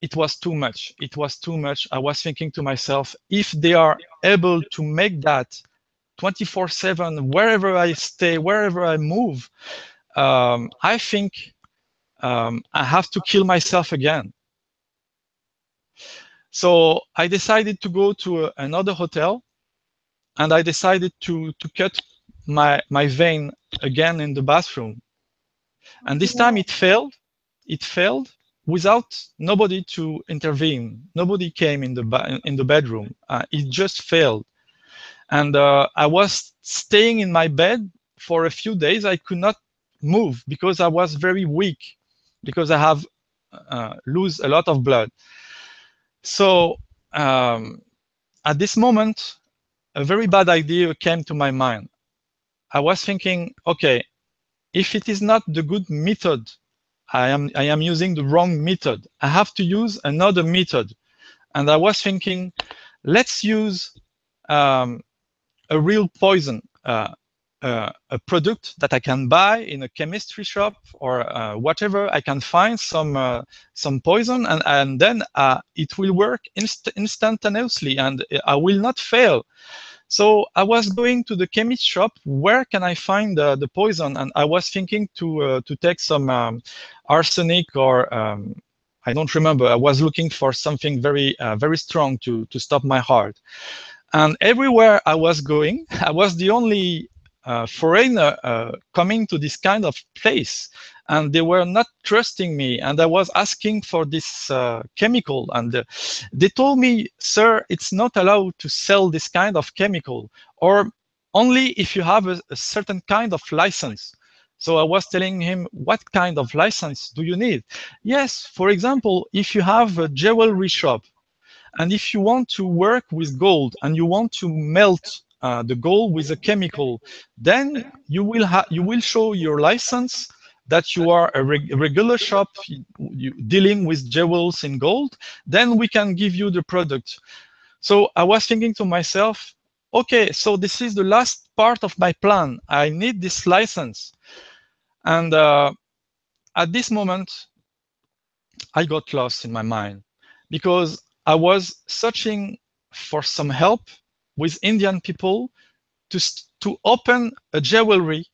it was too much. It was too much. I was thinking to myself, if they are able to make that 24/7, wherever I stay, wherever I move, I think I have to kill myself again. So I decided to go to another hotel, and I decided to cut my vein again in the bathroom. And this time it failed. It failed without nobody to intervene. Nobody came in the bedroom. It just failed. And I was staying in my bed for a few days. I could not move because I was very weak, because I have lose a lot of blood. So at this moment, a very bad idea came to my mind. I was thinking, okay, if it is not the good method, I am using the wrong method. I have to use another method. And I was thinking, let's use a real poison, a product that I can buy in a chemistry shop or whatever. I can find some poison, and then it will work instantaneously, and I will not fail. So I was going to the chemist shop. Where can I find the poison? And I was thinking to take some arsenic, or I don't remember. I was looking for something very strong to stop my heart. And everywhere I was going, I was the only foreigner coming to this kind of place, and they were not trusting me. And I was asking for this chemical, and they told me, "Sir, it's not allowed to sell this kind of chemical, or only if you have a certain kind of license." So I was telling him, "What kind of license do you need?" "Yes, for example, if you have a jewelry shop, and if you want to work with gold and you want to melt the gold with a chemical, then you will show your license that you are a regular shop dealing with jewels in gold. Then we can give you the product." So I was thinking to myself, okay, so this is the last part of my plan. I need this license. And at this moment, I got lost in my mind, because I was searching for some help with Indian people to open a jewelry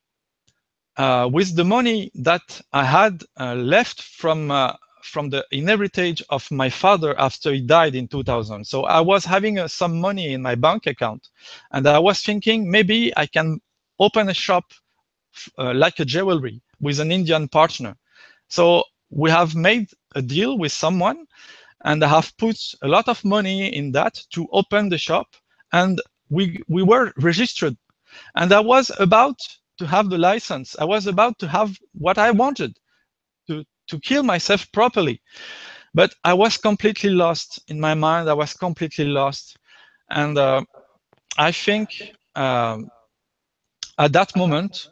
with the money that I had left from the inheritance of my father after he died in 2000. So I was having some money in my bank account, and I was thinking maybe I can open a shop like a jewelry with an Indian partner. So we have made a deal with someone, and I have put a lot of money in that to open the shop, and we were registered, and I was about to have the license. I was about to have what I wanted, to kill myself properly. But I was completely lost in my mind. I was completely lost. And I think at that moment,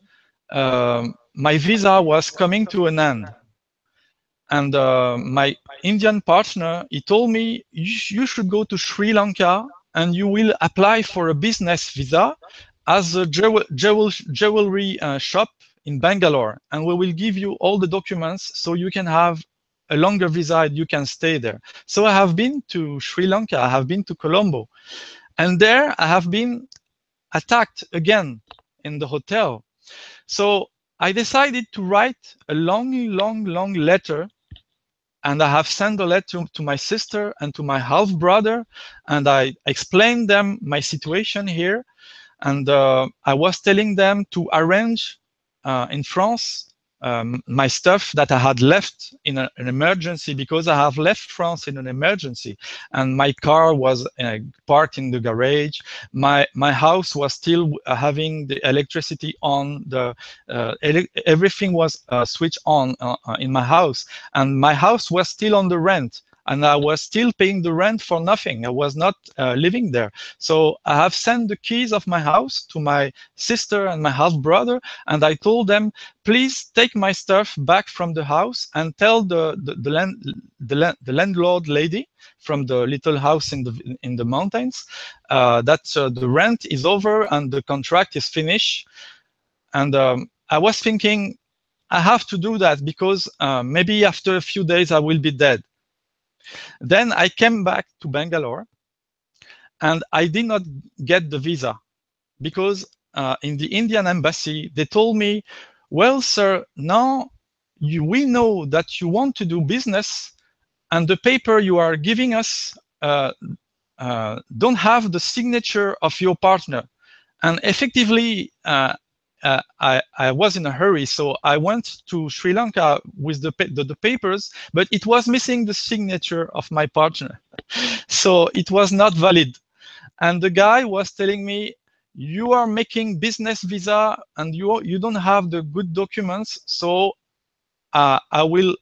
my visa was coming to an end. And my Indian partner, he told me, you should go to Sri Lanka and you will apply for a business visa, as a jewelry shop in Bangalore, and we will give you all the documents so you can have a longer visa and you can stay there. So I have been to Sri Lanka, I have been to Colombo, and there I have been attacked again in the hotel. So I decided to write a long letter, and I have sent a letter to my sister and to my half brother, and I explained them my situation here, and I was telling them to arrange in France my stuff that I had left in an emergency, because I have left France in an emergency, and my car was parked in the garage. My house was still having the electricity on. Everything was switched on in my house, and my house was still on the rent. And I was still paying the rent for nothing. I was not living there. So I have sent the keys of my house to my sister and my half brother, and I told them, please take my stuff back from the house and tell the landlord lady from the little house in the mountains that the rent is over and the contract is finished. And I was thinking, I have to do that because maybe after a few days I will be dead. Then I came back to Bangalore, and I did not get the visa because in the Indian embassy, they told me, well, sir, now we know that you want to do business, and the paper you are giving us don't have the signature of your partner. And effectively, I was in a hurry, so I went to Sri Lanka with the papers, but it was missing the signature of my partner. So it was not valid. And the guy was telling me, you are making business visa and you don't have the good documents, so I will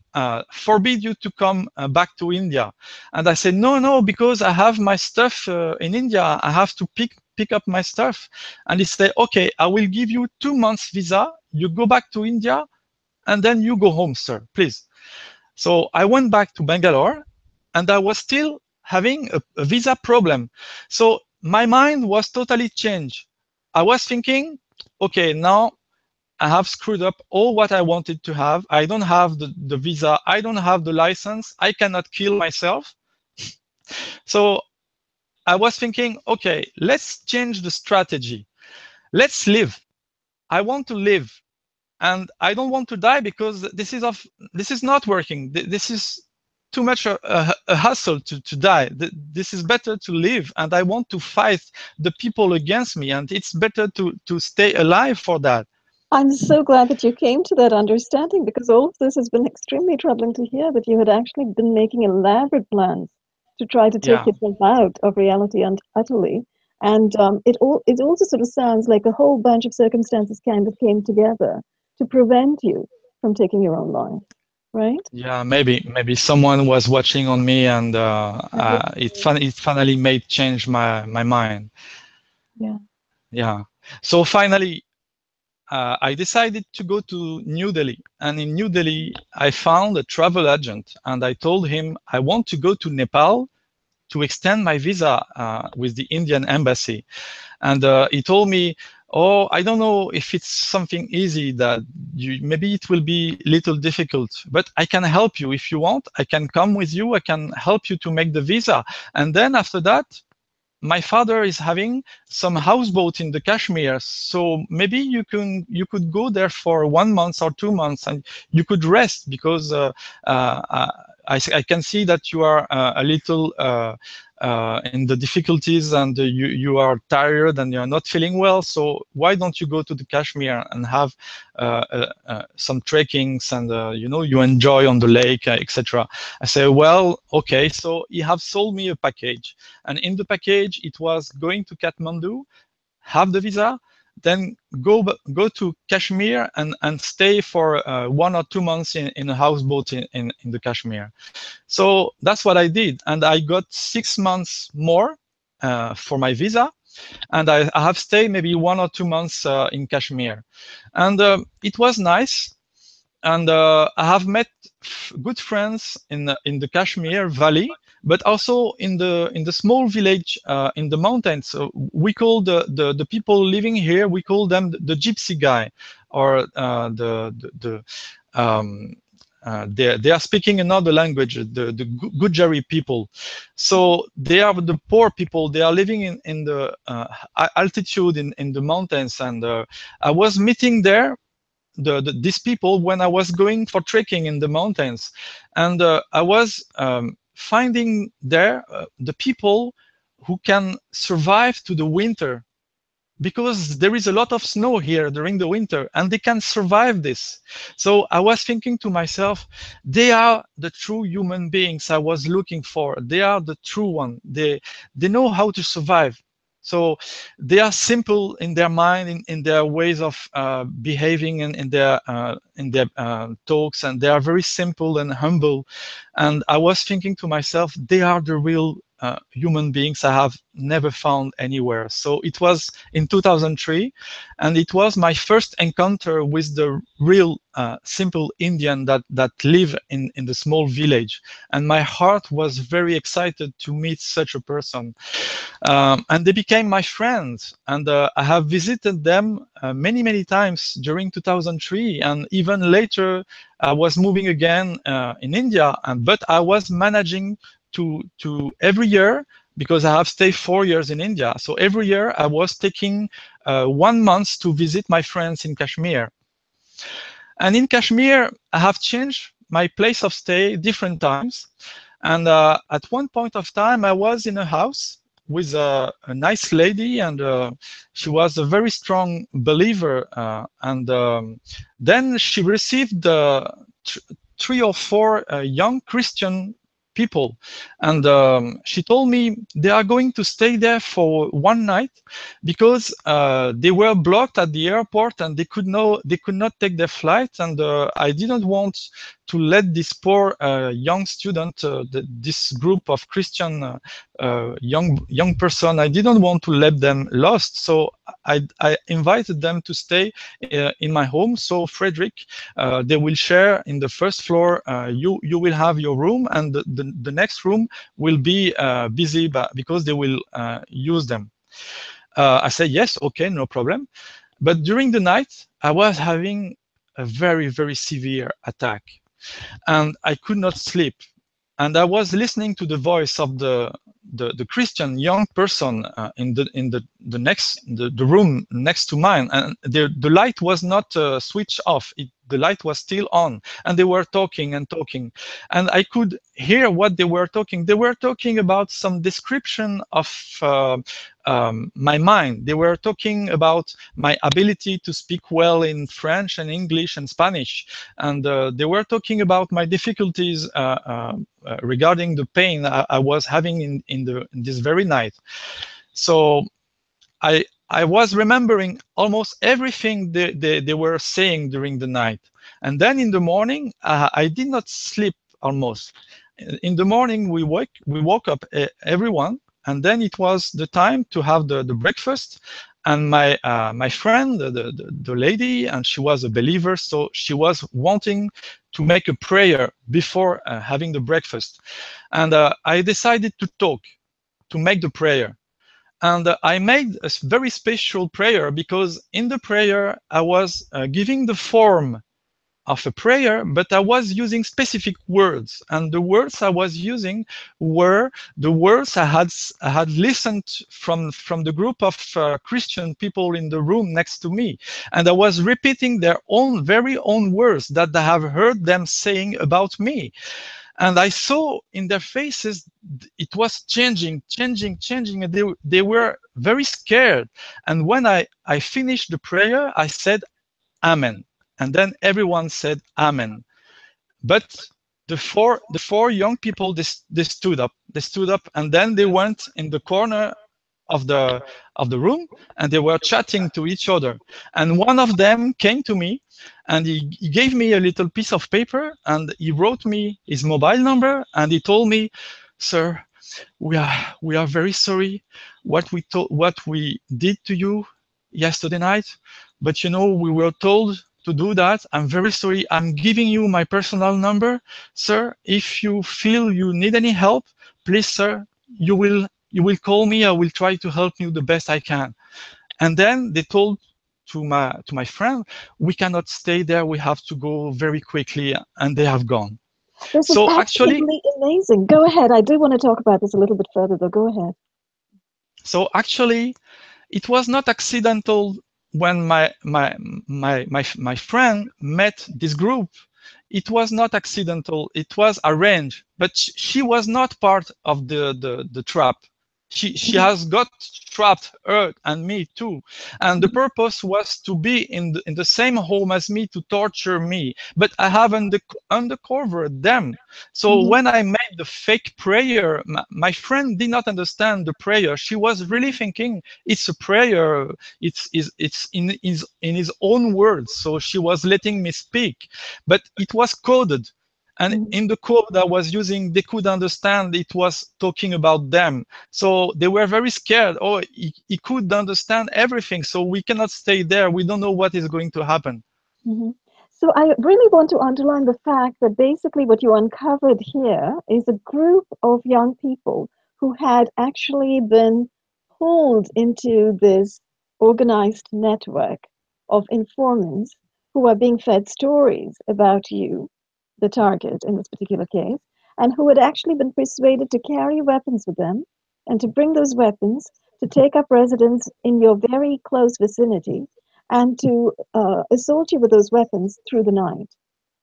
forbid you to come back to India. And I said, no, because I have my stuff in India. I have to pick up my stuff. And he said, okay, I will give you 2 months visa. You go back to India, and then you go home, sir, please. So I went back to Bangalore, and I was still having a visa problem. So my mind was totally changed. I was thinking, okay, now I have screwed up all what I wanted to have. I don't have the visa. I don't have the license. I cannot kill myself. So I was thinking, okay, let's change the strategy. Let's live. I want to live, and I don't want to die because this is not working. This is too much a hassle to die. This is better to live, and I want to fight the people against me, and it's better to stay alive for that. I'm so glad that you came to that understanding, because all of this has been extremely troubling to hear, that you had actually been making elaborate plans to try to take Yeah. yourself out of reality and utterly. And it also sort of sounds like a whole bunch of circumstances kind of came together to prevent you from taking your own life, right? Yeah, maybe someone was watching on me, and it finally made change my mind. Yeah. Yeah. So finally, I decided to go to New Delhi, and in New Delhi, I found a travel agent, and I told him I want to go to Nepal to extend my visa with the Indian embassy. And he told me, oh, I don't know if it's something easy, that maybe it will be a little difficult, but I can help you if you want. I can come with you. I can help you to make the visa. And then after that, my father is having some houseboat in the Kashmir, so maybe you could go there for 1 month or 2 months, and you could rest, because I can see that you are a little in the difficulties, and you are tired and you are not feeling well. So why don't you go to the Kashmir and have some trekkings, and you enjoy on the lake, etc. I say, well, okay. So he have sold me a package, and in the package it was going to Kathmandu, have the visa, then go to Kashmir and stay for 1 or 2 months in a houseboat in the Kashmir. So that's what I did, and I got 6 months more for my visa, and I have stayed maybe 1 or 2 months in Kashmir, and it was nice. And I have met good friends in the Kashmir Valley, but also in the small village in the mountains. So we call the people living here, we call them the gypsy guy, or they are speaking another language, the Gujari people. So they are the poor people. They are living in the altitude in the mountains. And I was meeting there these people when I was going for trekking in the mountains. And I was finding there the people who can survive to the winter, because there is a lot of snow here during the winter and they can survive this. So I was thinking to myself, they are the true human beings I was looking for. They are the true one. They know how to survive. So they are simple in their mind, in their ways of behaving, and in their talks, and they are very simple and humble. And I was thinking to myself, they are the real human beings I have never found anywhere. So it was in 2003, and it was my first encounter with the real simple Indian that live in the small village. And my heart was very excited to meet such a person. And they became my friends. And I have visited them many times during 2003. And even later, I was moving again in India. But I was managing to every year, because I have stayed 4 years in India. So every year I was taking 1 month to visit my friends in Kashmir. And in Kashmir, I have changed my place of stay different times. And at one point of time, I was in a house with a nice lady, and she was a very strong believer. And then she received three or four young Christian people, and she told me they are going to stay there for one night, because they were blocked at the airport and they could not take their flight. And I didn't want to let this poor young student, this group of Christian young person, I didn't want to let them lost. So I invited them to stay in my home. So Frederic, they will share in the first floor. You will have your room, and the next room will be busy, because they will use them. I said, yes, okay, no problem. But during the night, I was having a very severe attack, and I could not sleep. And I was listening to the voice of the Christian young person in the room next to mine, and the light was not switched off. The light was still on, and they were talking and talking, and I could hear what they were talking. They were talking about some description of my mind. They were talking about my ability to speak well in French and English and Spanish, and they were talking about my difficulties regarding the pain I was having in this very night. So I was remembering almost everything they were saying during the night. And then in the morning, I did not sleep almost. In the morning, we woke up, everyone, and then it was the time to have the breakfast. And my friend, the lady, and she was a believer, so she was wanting to make a prayer before having the breakfast. And I decided to talk, to make the prayer. And I made a very special prayer, because in the prayer I was giving the form of a prayer, but I was using specific words, and the words I was using were the words I had listened from the group of Christian people in the room next to me, and I was repeating their own very own words that I have heard them saying about me. And I saw in their faces it was changing, and they were very scared. And when I finished the prayer, I said Amen, and then everyone said Amen. But the four young people, they stood up. They stood up, and then they went in the corner of the room, and they were chatting to each other. And one of them came to me, and he gave me a little piece of paper, and he wrote me his mobile number, and he told me, "Sir, we are very sorry what we did to you yesterday night, but we were told to do that. I'm very sorry. I'm giving you my personal number, sir. If you feel you need any help, please, sir, you will call me. I will try to help you the best I can. And then they told to my friend, we cannot stay there. We have to go very quickly, and they have gone. This is So actually, absolutely amazing. Go ahead. I do want to talk about this a little bit further, though. Go ahead. actually, it was not accidental when my friend met this group. It was not accidental. It was arranged, but she was not part of the trap. She Mhm, has got trapped, her and me too, and the mhm, purpose was to be in the same home as me, to torture me. But I have undercovered them. So mhm, when I made the fake prayer, my friend did not understand the prayer. She was really thinking it's a prayer. It's in his own words. So she was letting me speak, but it was coded. And mhm, in the code I was using, they could understand it was talking about them. So they were very scared. Oh, he could understand everything. So we cannot stay there. We don't know what is going to happen. mhm. So I really want to underline the fact that basically what you uncovered here is a group of young people who had actually been pulled into this organized network of informants who are being fed stories about you, the target in this particular case, and who had actually been persuaded to carry weapons with them and to bring those weapons to take up residence in your very close vicinity and to assault you with those weapons through the night.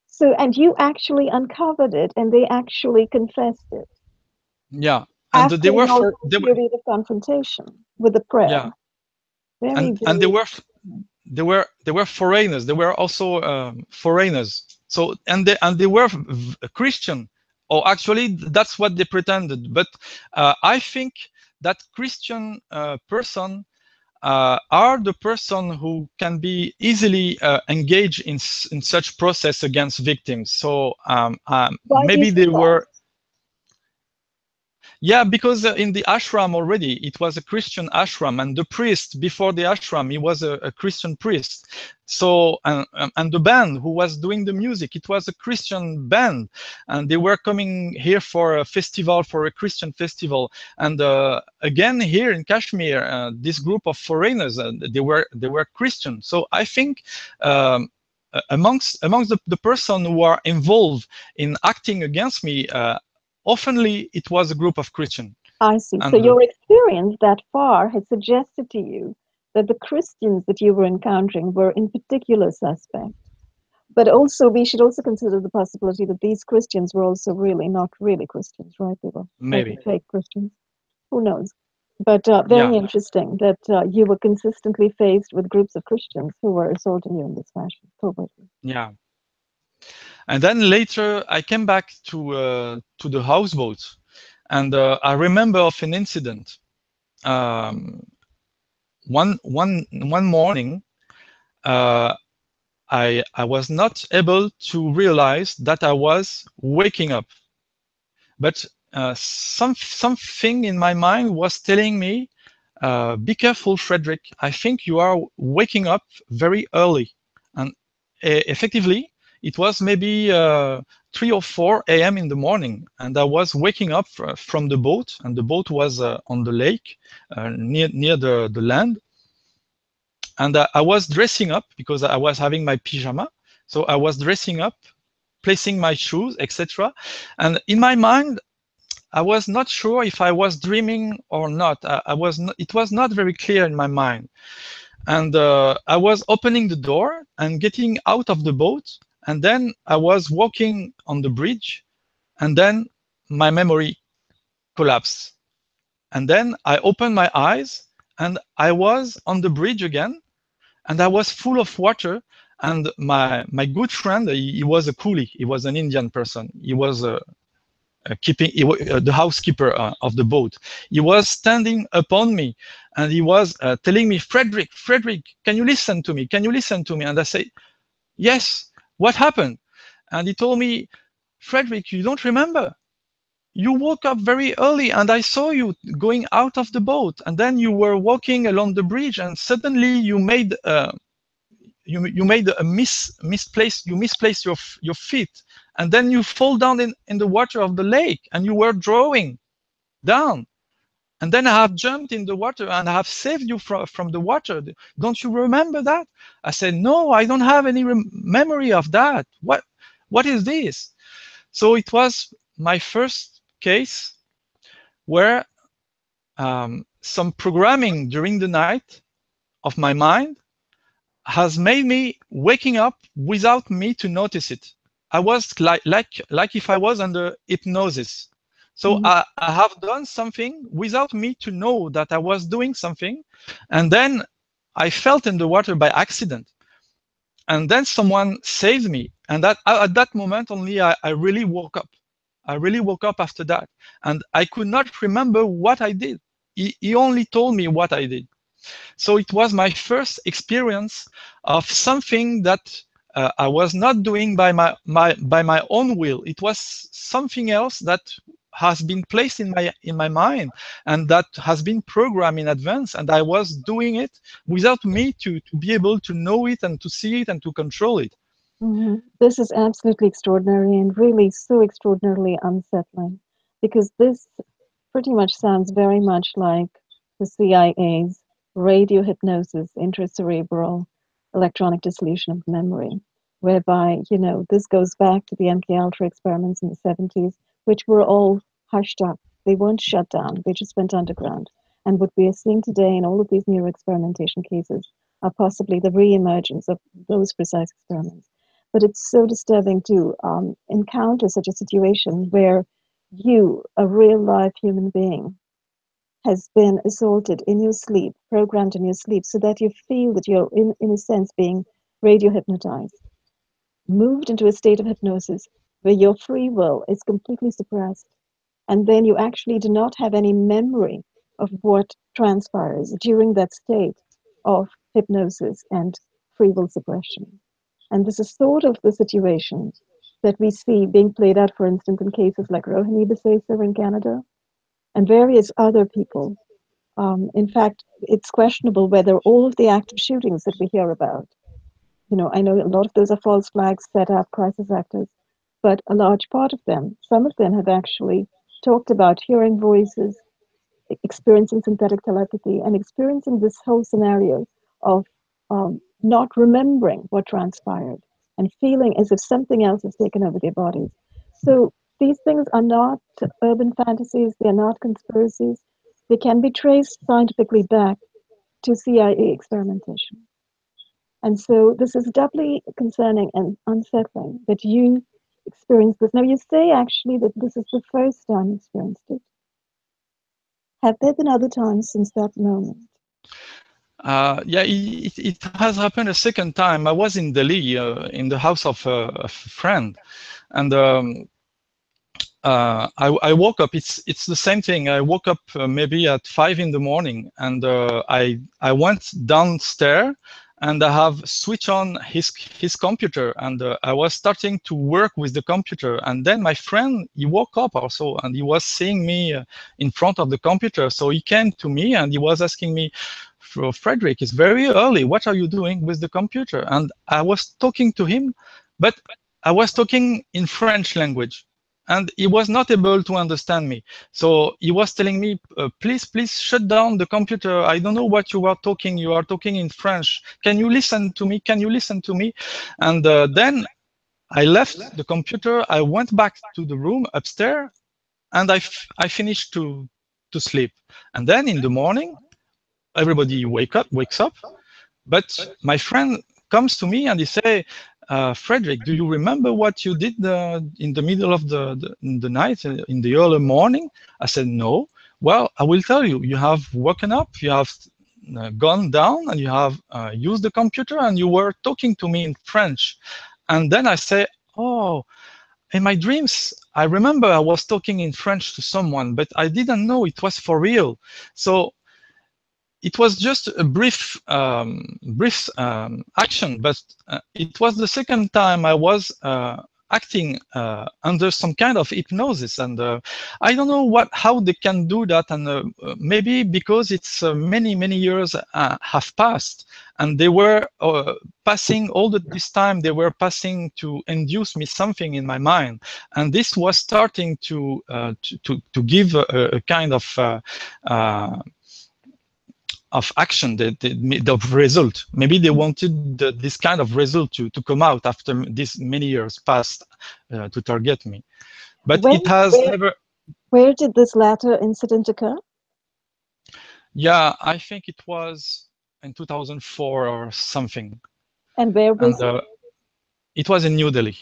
So, and you actually uncovered it and they actually confessed it Yeah. And after they were your for whole they were period of confrontation with the prayer. yeah. Very, And they very. were they were foreigners. They were also foreigners. So and they were Christian, or actually that's what they pretended. But I think that Christian person are the person who can be easily engaged in such process against victims. So Why do you maybe say they that? were. Yeah, because in the ashram already, it was a Christian ashram, and the priest before the ashram, he was a Christian priest. So, and the band who was doing the music, it was a Christian band, and they were coming here for a festival, for a Christian festival. And again, here in Kashmir, this group of foreigners, they were Christian. So I think. Amongst the person who are involved in acting against me, oftenly it was a group of Christian. I see. So And your experience that far had suggested to you that the Christians that you were encountering were in particular suspect. But also, we should also consider the possibility that these Christians were also really not really Christians, right? They were maybe maybe, fake Christians. Who knows? But yeah, very interesting that you were consistently faced with groups of Christians who were assaulting you in this fashion, covertly. yeah. And then later I came back to the houseboat, and I remember of an incident. Um, one morning, uh, I was not able to realize that I was waking up, but something in my mind was telling me, be careful, Frederick. I think you are waking up very early. And effectively, it was maybe 3 or 4 a.m. in the morning. And I was waking up from the boat, and the boat was on the lake near the land. And I was dressing up because I was having my pyjama. So I was dressing up, placing my shoes, etc. And in my mind, I was not sure if I was dreaming or not. I was not, it was not very clear in my mind. And I was opening the door and getting out of the boat. And then I was walking on the bridge. And then my memory collapsed. And then I opened my eyes and I was on the bridge again. And I was full of water. And my good friend, he was a coolie. He was an Indian person. He was keeping the housekeeper of the boat. He was standing upon me, and he was telling me, Frederick, can you listen to me? Can you listen to me? And I say, yes. What happened? And he told me, Frederick, you don't remember? You woke up very early, and I saw you going out of the boat, and then you were walking along the bridge, and suddenly you made you made a you misplaced your feet, and then you fall down in the water of the lake, and you were drawing down, and then I have jumped in the water and I have saved you from the water. Don't you remember that? I said, no, I don't have any memory of that. What is this? So it was my first case where some programming during the night of my mind has made me waking up without me to notice it. I was like if I was under hypnosis. So Mm-hmm. I have done something without me to know that I was doing something, and then I felt in the water by accident, and then someone saved me, and that at that moment only I really woke up. I really woke up after that, and I could not remember what I did. He only told me what I did. So it was my first experience of something that I was not doing by my own will. It was something else that has been placed in my mind and that has been programmed in advance, and I was doing it without me to be able to know it and to see it and to control it. Mm-hmm. This is absolutely extraordinary and really so extraordinarily unsettling because this pretty much sounds very much like the CIA's radio hypnosis, intracerebral electronic dissolution of memory, whereby, this goes back to the MK Ultra experiments in the 70s, which were all hushed up. They weren't shut down, they just went underground. And what we are seeing today in all of these neuroexperimentation cases are possibly the re-emergence of those precise experiments. But it's so disturbing to encounter such a situation where you, a real life human being, has been assaulted in your sleep, programmed in your sleep, so that you feel that you're, in a sense, being radio hypnotized, moved into a state of hypnosis where your free will is completely suppressed. And then you actually do not have any memory of what transpires during that state of hypnosis and free will suppression. And this is sort of the situation that we see being played out, for instance, in cases like Rohini Besesa in Canada and various other people. In fact, it's questionable whether all of the active shootings that we hear about, I know a lot of those are false flags set up, crisis actors, but a large part of them, some of them have actually talked about hearing voices, experiencing synthetic telepathy, and experiencing this whole scenario of not remembering what transpired and feeling as if something else has taken over their bodies. So these things are not urban fantasies, they're not conspiracies. They can be traced scientifically back to CIA experimentation. And so this is doubly concerning and unsettling that you experienced this. Now, you say actually that this is the first time you experienced it. Have there been other times since that moment? Yeah, it has happened a second time. I was in Delhi in the house of a friend, and I woke up. It's the same thing. I woke up maybe at 5 in the morning, and I went downstairs, and I have switched on his computer, and I was starting to work with the computer. And then my friend, he woke up also, and he was seeing me in front of the computer. So he came to me and he was asking me, Frederic, it's very early. What are you doing with the computer? And I was talking to him, but I was talking in French language, and he was not able to understand me. So he was telling me, please shut down the computer. I don't know what you are talking. You are talking in French. Can you listen to me? Can you listen to me? And then I left the computer. I went back to the room upstairs, and I finished to sleep. And then in the morning, everybody wakes up, but my friend comes to me and he say, Frederic, do you remember what you did in the middle of in the night, in the early morning? I said, no. Well, I will tell you. You have woken up, you have gone down, and you have used the computer, and you were talking to me in French. And then I say, oh, in my dreams, I remember I was talking in French to someone, but I didn't know it was for real. So it was just a brief action, but it was the second time I was acting under some kind of hypnosis, and I don't know how they can do that, and maybe because it's many years have passed, and they were passing this time. They were passing to induce me something in my mind, and this was starting to give a kind uh, of action, the result. Maybe they wanted this kind of result to come out after this many years passed to target me. But When, it has where, never. where did this latter incident occur? Yeah, I think it was in 2004 or something, And where and was it? it was in New Delhi.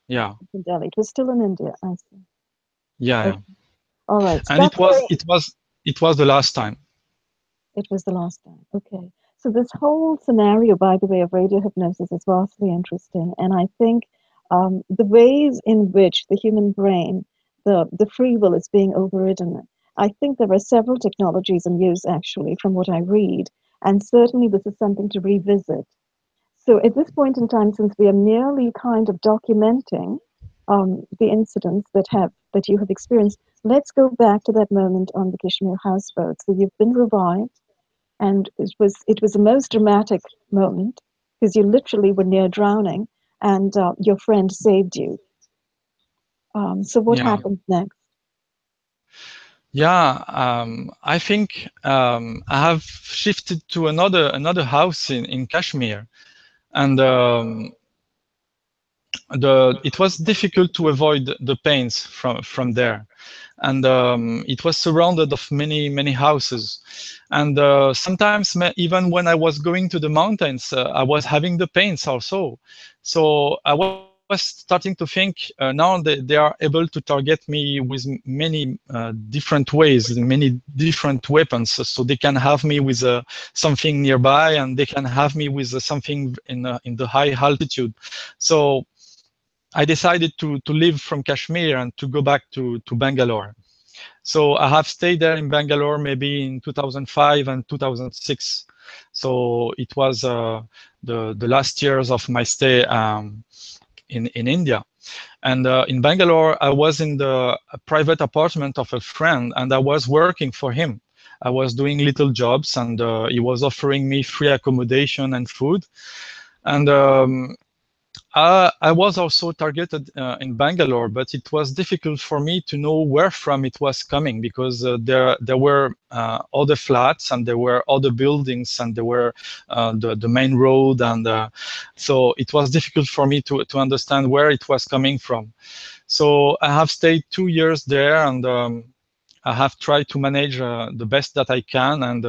Yeah, In Delhi. It was still in India. I see. yeah. Okay. All right. So And that's very, it was the last time. it was the last time. Okay. So this whole scenario, by the way, of radio hypnosis is vastly interesting. And I think the ways in which the human brain, the free will is being overridden, I think there are several technologies in use actually from what I read. And certainly this is something to revisit. So at this point in time, since we are merely kind of documenting the incidents that you have experienced, let's go back to that moment on the Kashmir houseboat. So you've been revived, and it was a most dramatic moment because you literally were near drowning, and your friend saved you. So what Yeah, happened next? yeah. I think I have shifted to another house in Kashmir, and it was difficult to avoid the pains from there, and it was surrounded of many houses, and sometimes even when I was going to the mountains, I was having the pains also. So I was starting to think, now they are able to target me with many different ways, many different weapons, so they can have me with something nearby, and they can have me with something in the high altitude. So I decided to leave from Kashmir and to go back to Bangalore. So I have stayed there in Bangalore maybe in 2005 and 2006. So it was the last years of my stay in India. And in Bangalore, I was in the private apartment of a friend, and I was working for him. I was doing little jobs, and he was offering me free accommodation and food. And I was also targeted in Bangalore, but it was difficult for me to know where from it was coming, because there were other flats, and there were other buildings, and there were the main road, and so it was difficult for me to understand where it was coming from. So I have stayed 2 years there, and I have tried to manage the best that I can, and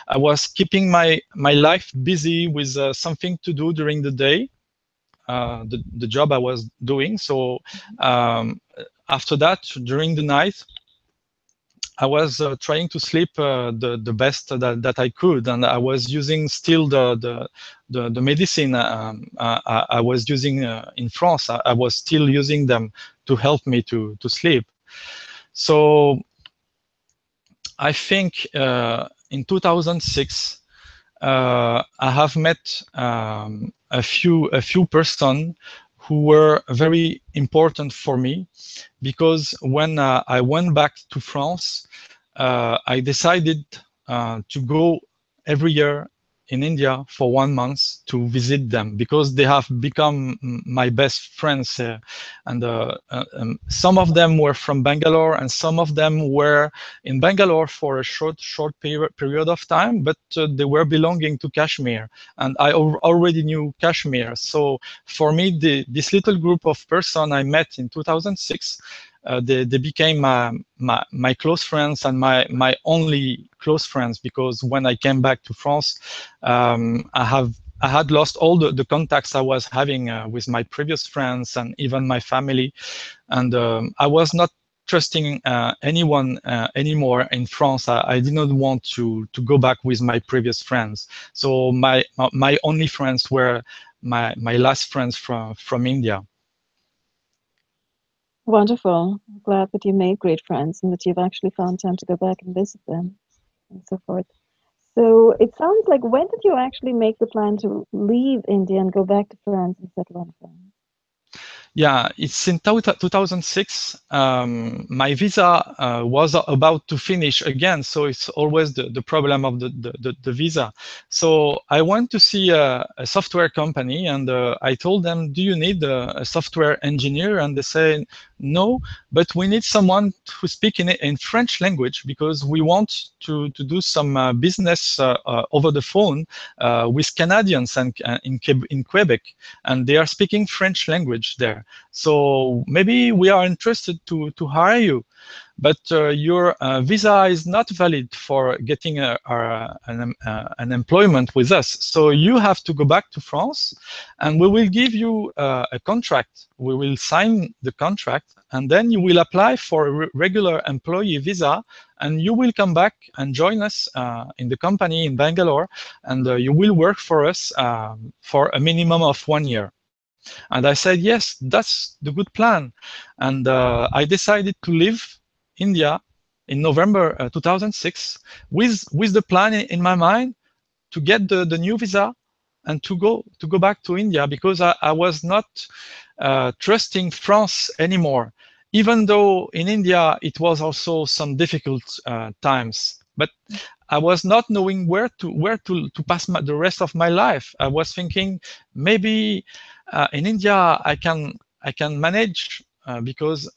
I was keeping my life busy with something to do during the day, the job I was doing. So um, after that, during the night, I was trying to sleep the best that I could, and I was using still the medicine I was using in France. I was still using them to help me to sleep. So I think in 2006 I have met a few person who were very important for me, because when I went back to France, I decided to go every year in India for 1 month to visit them, because they have become my best friends. And some of them were from Bangalore, and some of them were in Bangalore for a short period of time, but they were belonging to Kashmir, and I already knew Kashmir. So for me, this little group of person I met in 2006, they became my close friends, and my only close friends, because when I came back to France, I had lost all the contacts I was having with my previous friends and even my family, and I was not trusting anyone anymore in France. I did not want to go back with my previous friends. So my only friends were my last friends from India. Wonderful. Glad that you made great friends and that you've actually found time to go back and visit them and so forth. So it sounds like when did you actually make the plan to leave India and go back to France and settle on France? Yeah, it's in 2006. My visa was about to finish again, so it's always the problem of the visa. So I went to see a software company, and I told them, "Do you need a software engineer?" And they say, "No, but we need someone who speak in French language because we want to do some business over the phone with Canadians and in Quebec, and they are speaking French language there. So maybe we are interested to hire you, but your visa is not valid for getting an employment with us. So you have to go back to France, and we will give you a contract. We will sign the contract, and then you will apply for a regular employee visa, and you will come back and join us in the company in Bangalore, and you will work for us for a minimum of 1 year." And I said, yes, that's the good plan. And I decided to leave India in November 2006 with the plan in my mind to get the new visa and to go back to India, because I was not trusting France anymore, even though in India it was also some difficult times. But I was not knowing where to pass the rest of my life. I was thinking maybe in India I can manage because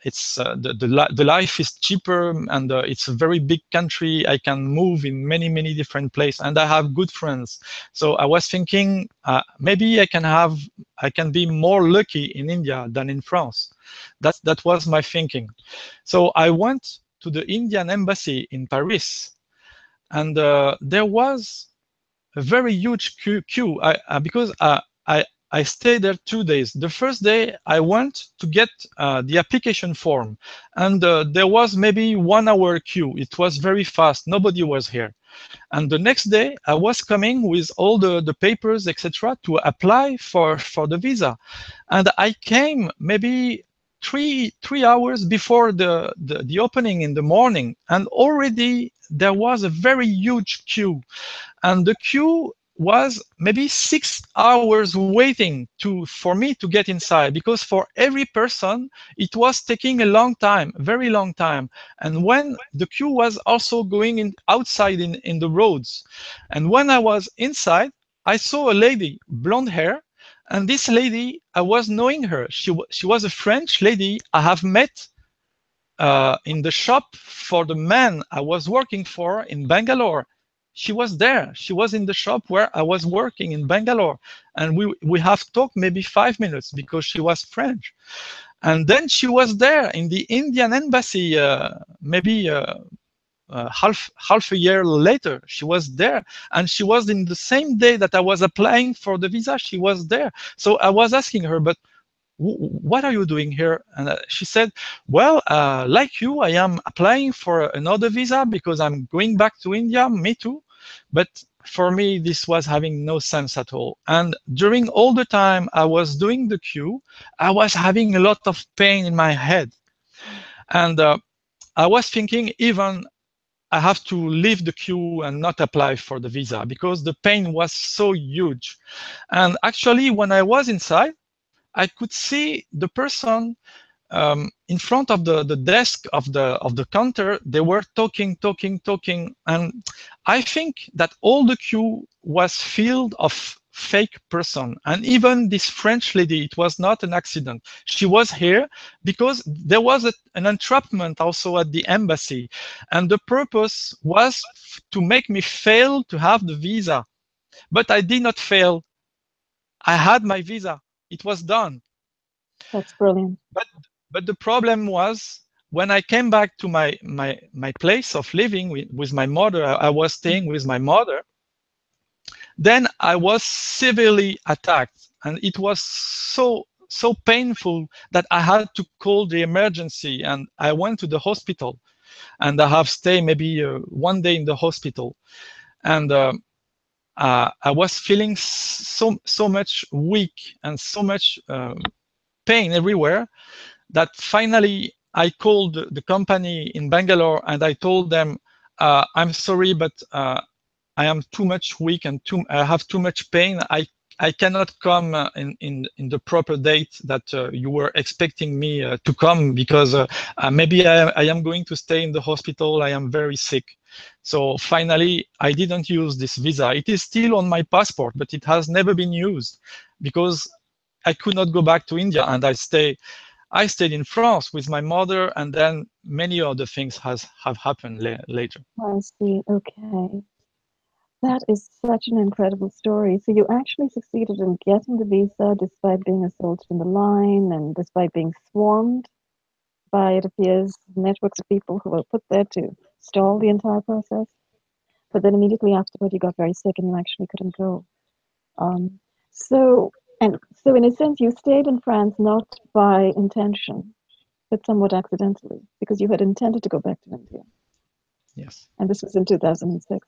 it's the life is cheaper, and it's a very big country. I can move in many different places, and I have good friends. So I was thinking maybe I can be more lucky in India than in France. That was my thinking. So I went to the Indian embassy in Paris, and there was a very huge queue. Because I stayed there 2 days. The first day I went to get the application form, and there was maybe 1 hour queue. It was very fast. Nobody was here. And the next day I was coming with all the papers, etc., to apply for the visa. And I came maybe three hours before the opening in the morning, and already there was a very huge queue, and the queue was maybe 6 hours waiting for me to get inside, because for every person it was taking a long time, very long time. And when the queue was also going in outside in the roads, and when I was inside, I saw a lady, blonde hair, and this lady, I was knowing her. She was a French lady I have met in the shop for the man I was working for in Bangalore. She was there. She was in the shop where I was working in Bangalore. And we have talked maybe 5 minutes because she was French. And then she was there in the Indian embassy, maybe half a year later. She was there, and she was in the same day that I was applying for the visa. She was there. So I was asking her, but what are you doing here? And she said, well, like you, I am applying for another visa because I'm going back to India. Me too. But for me, this was having no sense at all. And during all the time I was doing the queue, I was having a lot of pain in my head. And I was thinking, even I have to leave the queue and not apply for the visa because the pain was so huge. And actually, when I was inside, I could see the person in front of the desk of the counter. They were talking, and I think that all the queue was filled of fake person. And even this French lady, it was not an accident. She was here because there was an entrapment also at the embassy, and the purpose was to make me fail to have the visa. But I did not fail. I had my visa. It was done. That's brilliant. But the problem was, when I came back to my place of living with my mother, I was staying with my mother. Then I was severely attacked, and it was so painful that I had to call the emergency, and I went to the hospital, and I have stayed maybe 1 day in the hospital, and I was feeling so much weak and so much pain everywhere, that finally I called the company in Bangalore, and I told them, I'm sorry, but I am too much weak and I have too much pain. I cannot come in the proper date that you were expecting me to come, because maybe I am going to stay in the hospital. I am very sick. So finally, I didn't use this visa. It is still on my passport, but it has never been used because I could not go back to India, and I stayed in France with my mother, and then many other things have happened later. I see. Okay. That is such an incredible story. So you actually succeeded in getting the visa despite being assaulted in the line and despite being swarmed by, it appears, networks of people who were put there to stall the entire process. But then immediately afterward, you got very sick and you actually couldn't go. Um, so, so in a sense, you stayed in France not by intention, but somewhat accidentally, because you had intended to go back to India. Yes. And this was in 2006,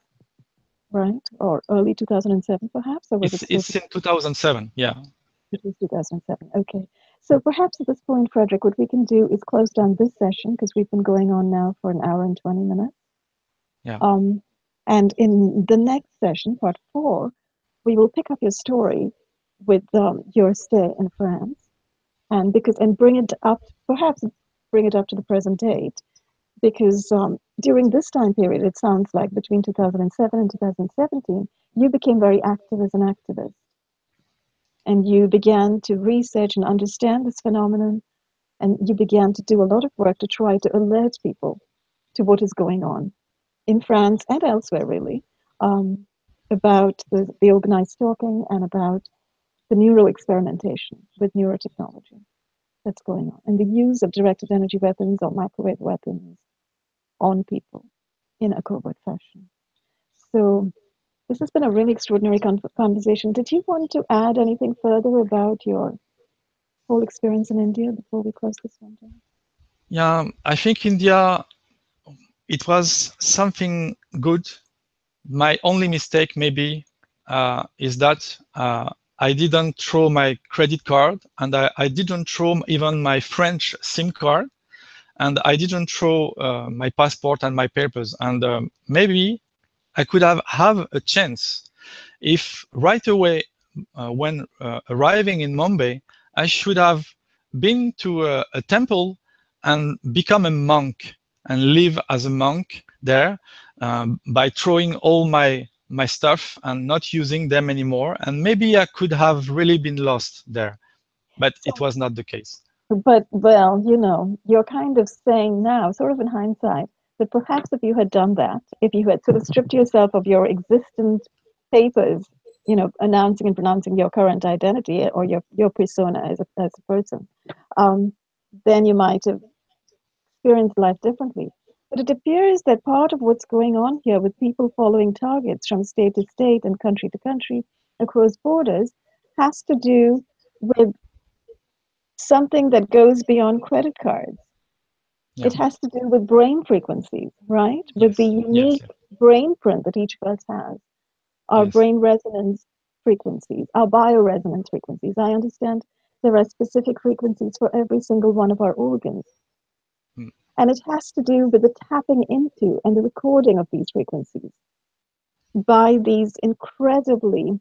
right? Or early 2007, perhaps? Or was it still It's in 2007. Yeah. It was 2007. Okay. So perhaps at this point, Frederic, what we can do is close down this session because we've been going on now for an hour and 20 minutes. Yeah. And in the next session, part 4, we will pick up your story with your stay in France and bring it up, perhaps bring it up to the present date, because during this time period, it sounds like between 2007 and 2017, you became very active as an activist and you began to research and understand this phenomenon, and you began to do a lot of work to try to alert people to what is going on in France and elsewhere, really, about the organized stalking and about the neuro experimentation with neurotechnology that's going on, and the use of directed energy weapons or microwave weapons on people in a covert fashion. So this has been a really extraordinary conversation. Did you want to add anything further about your whole experience in India before we close this one down? Yeah. I think India, it was something good. My only mistake maybe is that I didn't throw my credit card, and I didn't throw even my French SIM card, and I didn't throw my passport and my papers. And maybe I could have a chance if right away, when arriving in Mumbai, I should have been to a temple and become a monk and live as a monk there, by throwing all my stuff and not using them anymore. And maybe I could have really been lost there, but it So, was not the case. but well, you're kind of saying now, sort of in hindsight, that perhaps if you had done that, if you had sort of stripped yourself of your existent papers, announcing and pronouncing your current identity or your persona as a person, um, then you might have experienced life differently. But it appears that part of what's going on here with people following targets from state to state and country to country across borders has to do with something that goes beyond credit cards. Yeah. It has to do with brain frequencies, right? With the Yes. Yes. unique brain print that each of us has, our Yes. brain resonance frequencies, our bioresonance frequencies. I understand there are specific frequencies for every single one of our organs. Mm. And it has to do with the tapping into and the recording of these frequencies by these incredibly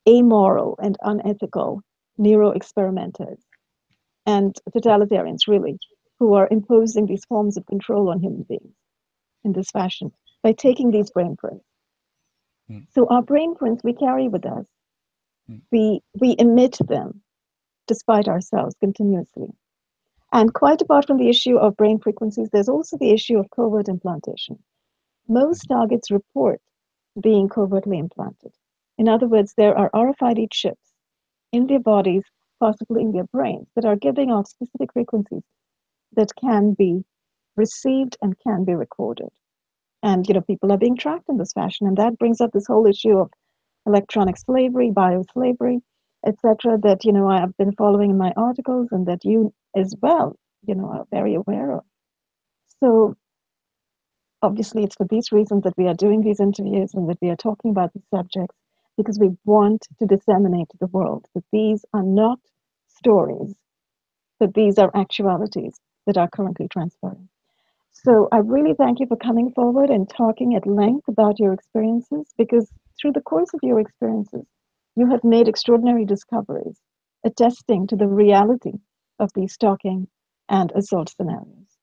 amoral and unethical neuro experimenters and totalitarians, really, who are imposing these forms of control on human beings in this fashion by taking these brain prints. Mm. So our brain prints we carry with us, Mm. we emit them despite ourselves continuously. And quite apart from the issue of brain frequencies, there's also the issue of covert implantation. Most targets report being covertly implanted. In other words, there are RFID chips in their bodies, possibly in their brains, that are giving off specific frequencies that can be received and can be recorded. And people are being tracked in this fashion, and that brings up this whole issue of electronic slavery, bioslavery, etc. That I have been following in my articles, and that you as well, are very aware of. So obviously, it's for these reasons that we are doing these interviews and that we are talking about these subjects, because we want to disseminate to the world that these are not stories, that these are actualities that are currently transpiring. So I really thank you for coming forward and talking at length about your experiences, because through the course of your experiences, You have made extraordinary discoveries, attesting to the reality of these stalking and assault scenarios.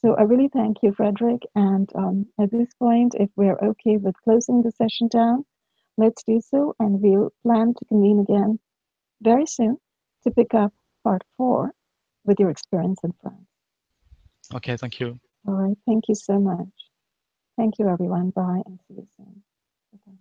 So I really thank you, Frederic. And at this point, if we're okay with closing the session down, let's do so. And we'll plan to convene again very soon to pick up part 4 with your experience in France. Okay, thank you. All right. Thank you so much. Thank you, everyone. Bye and see you soon. Bye.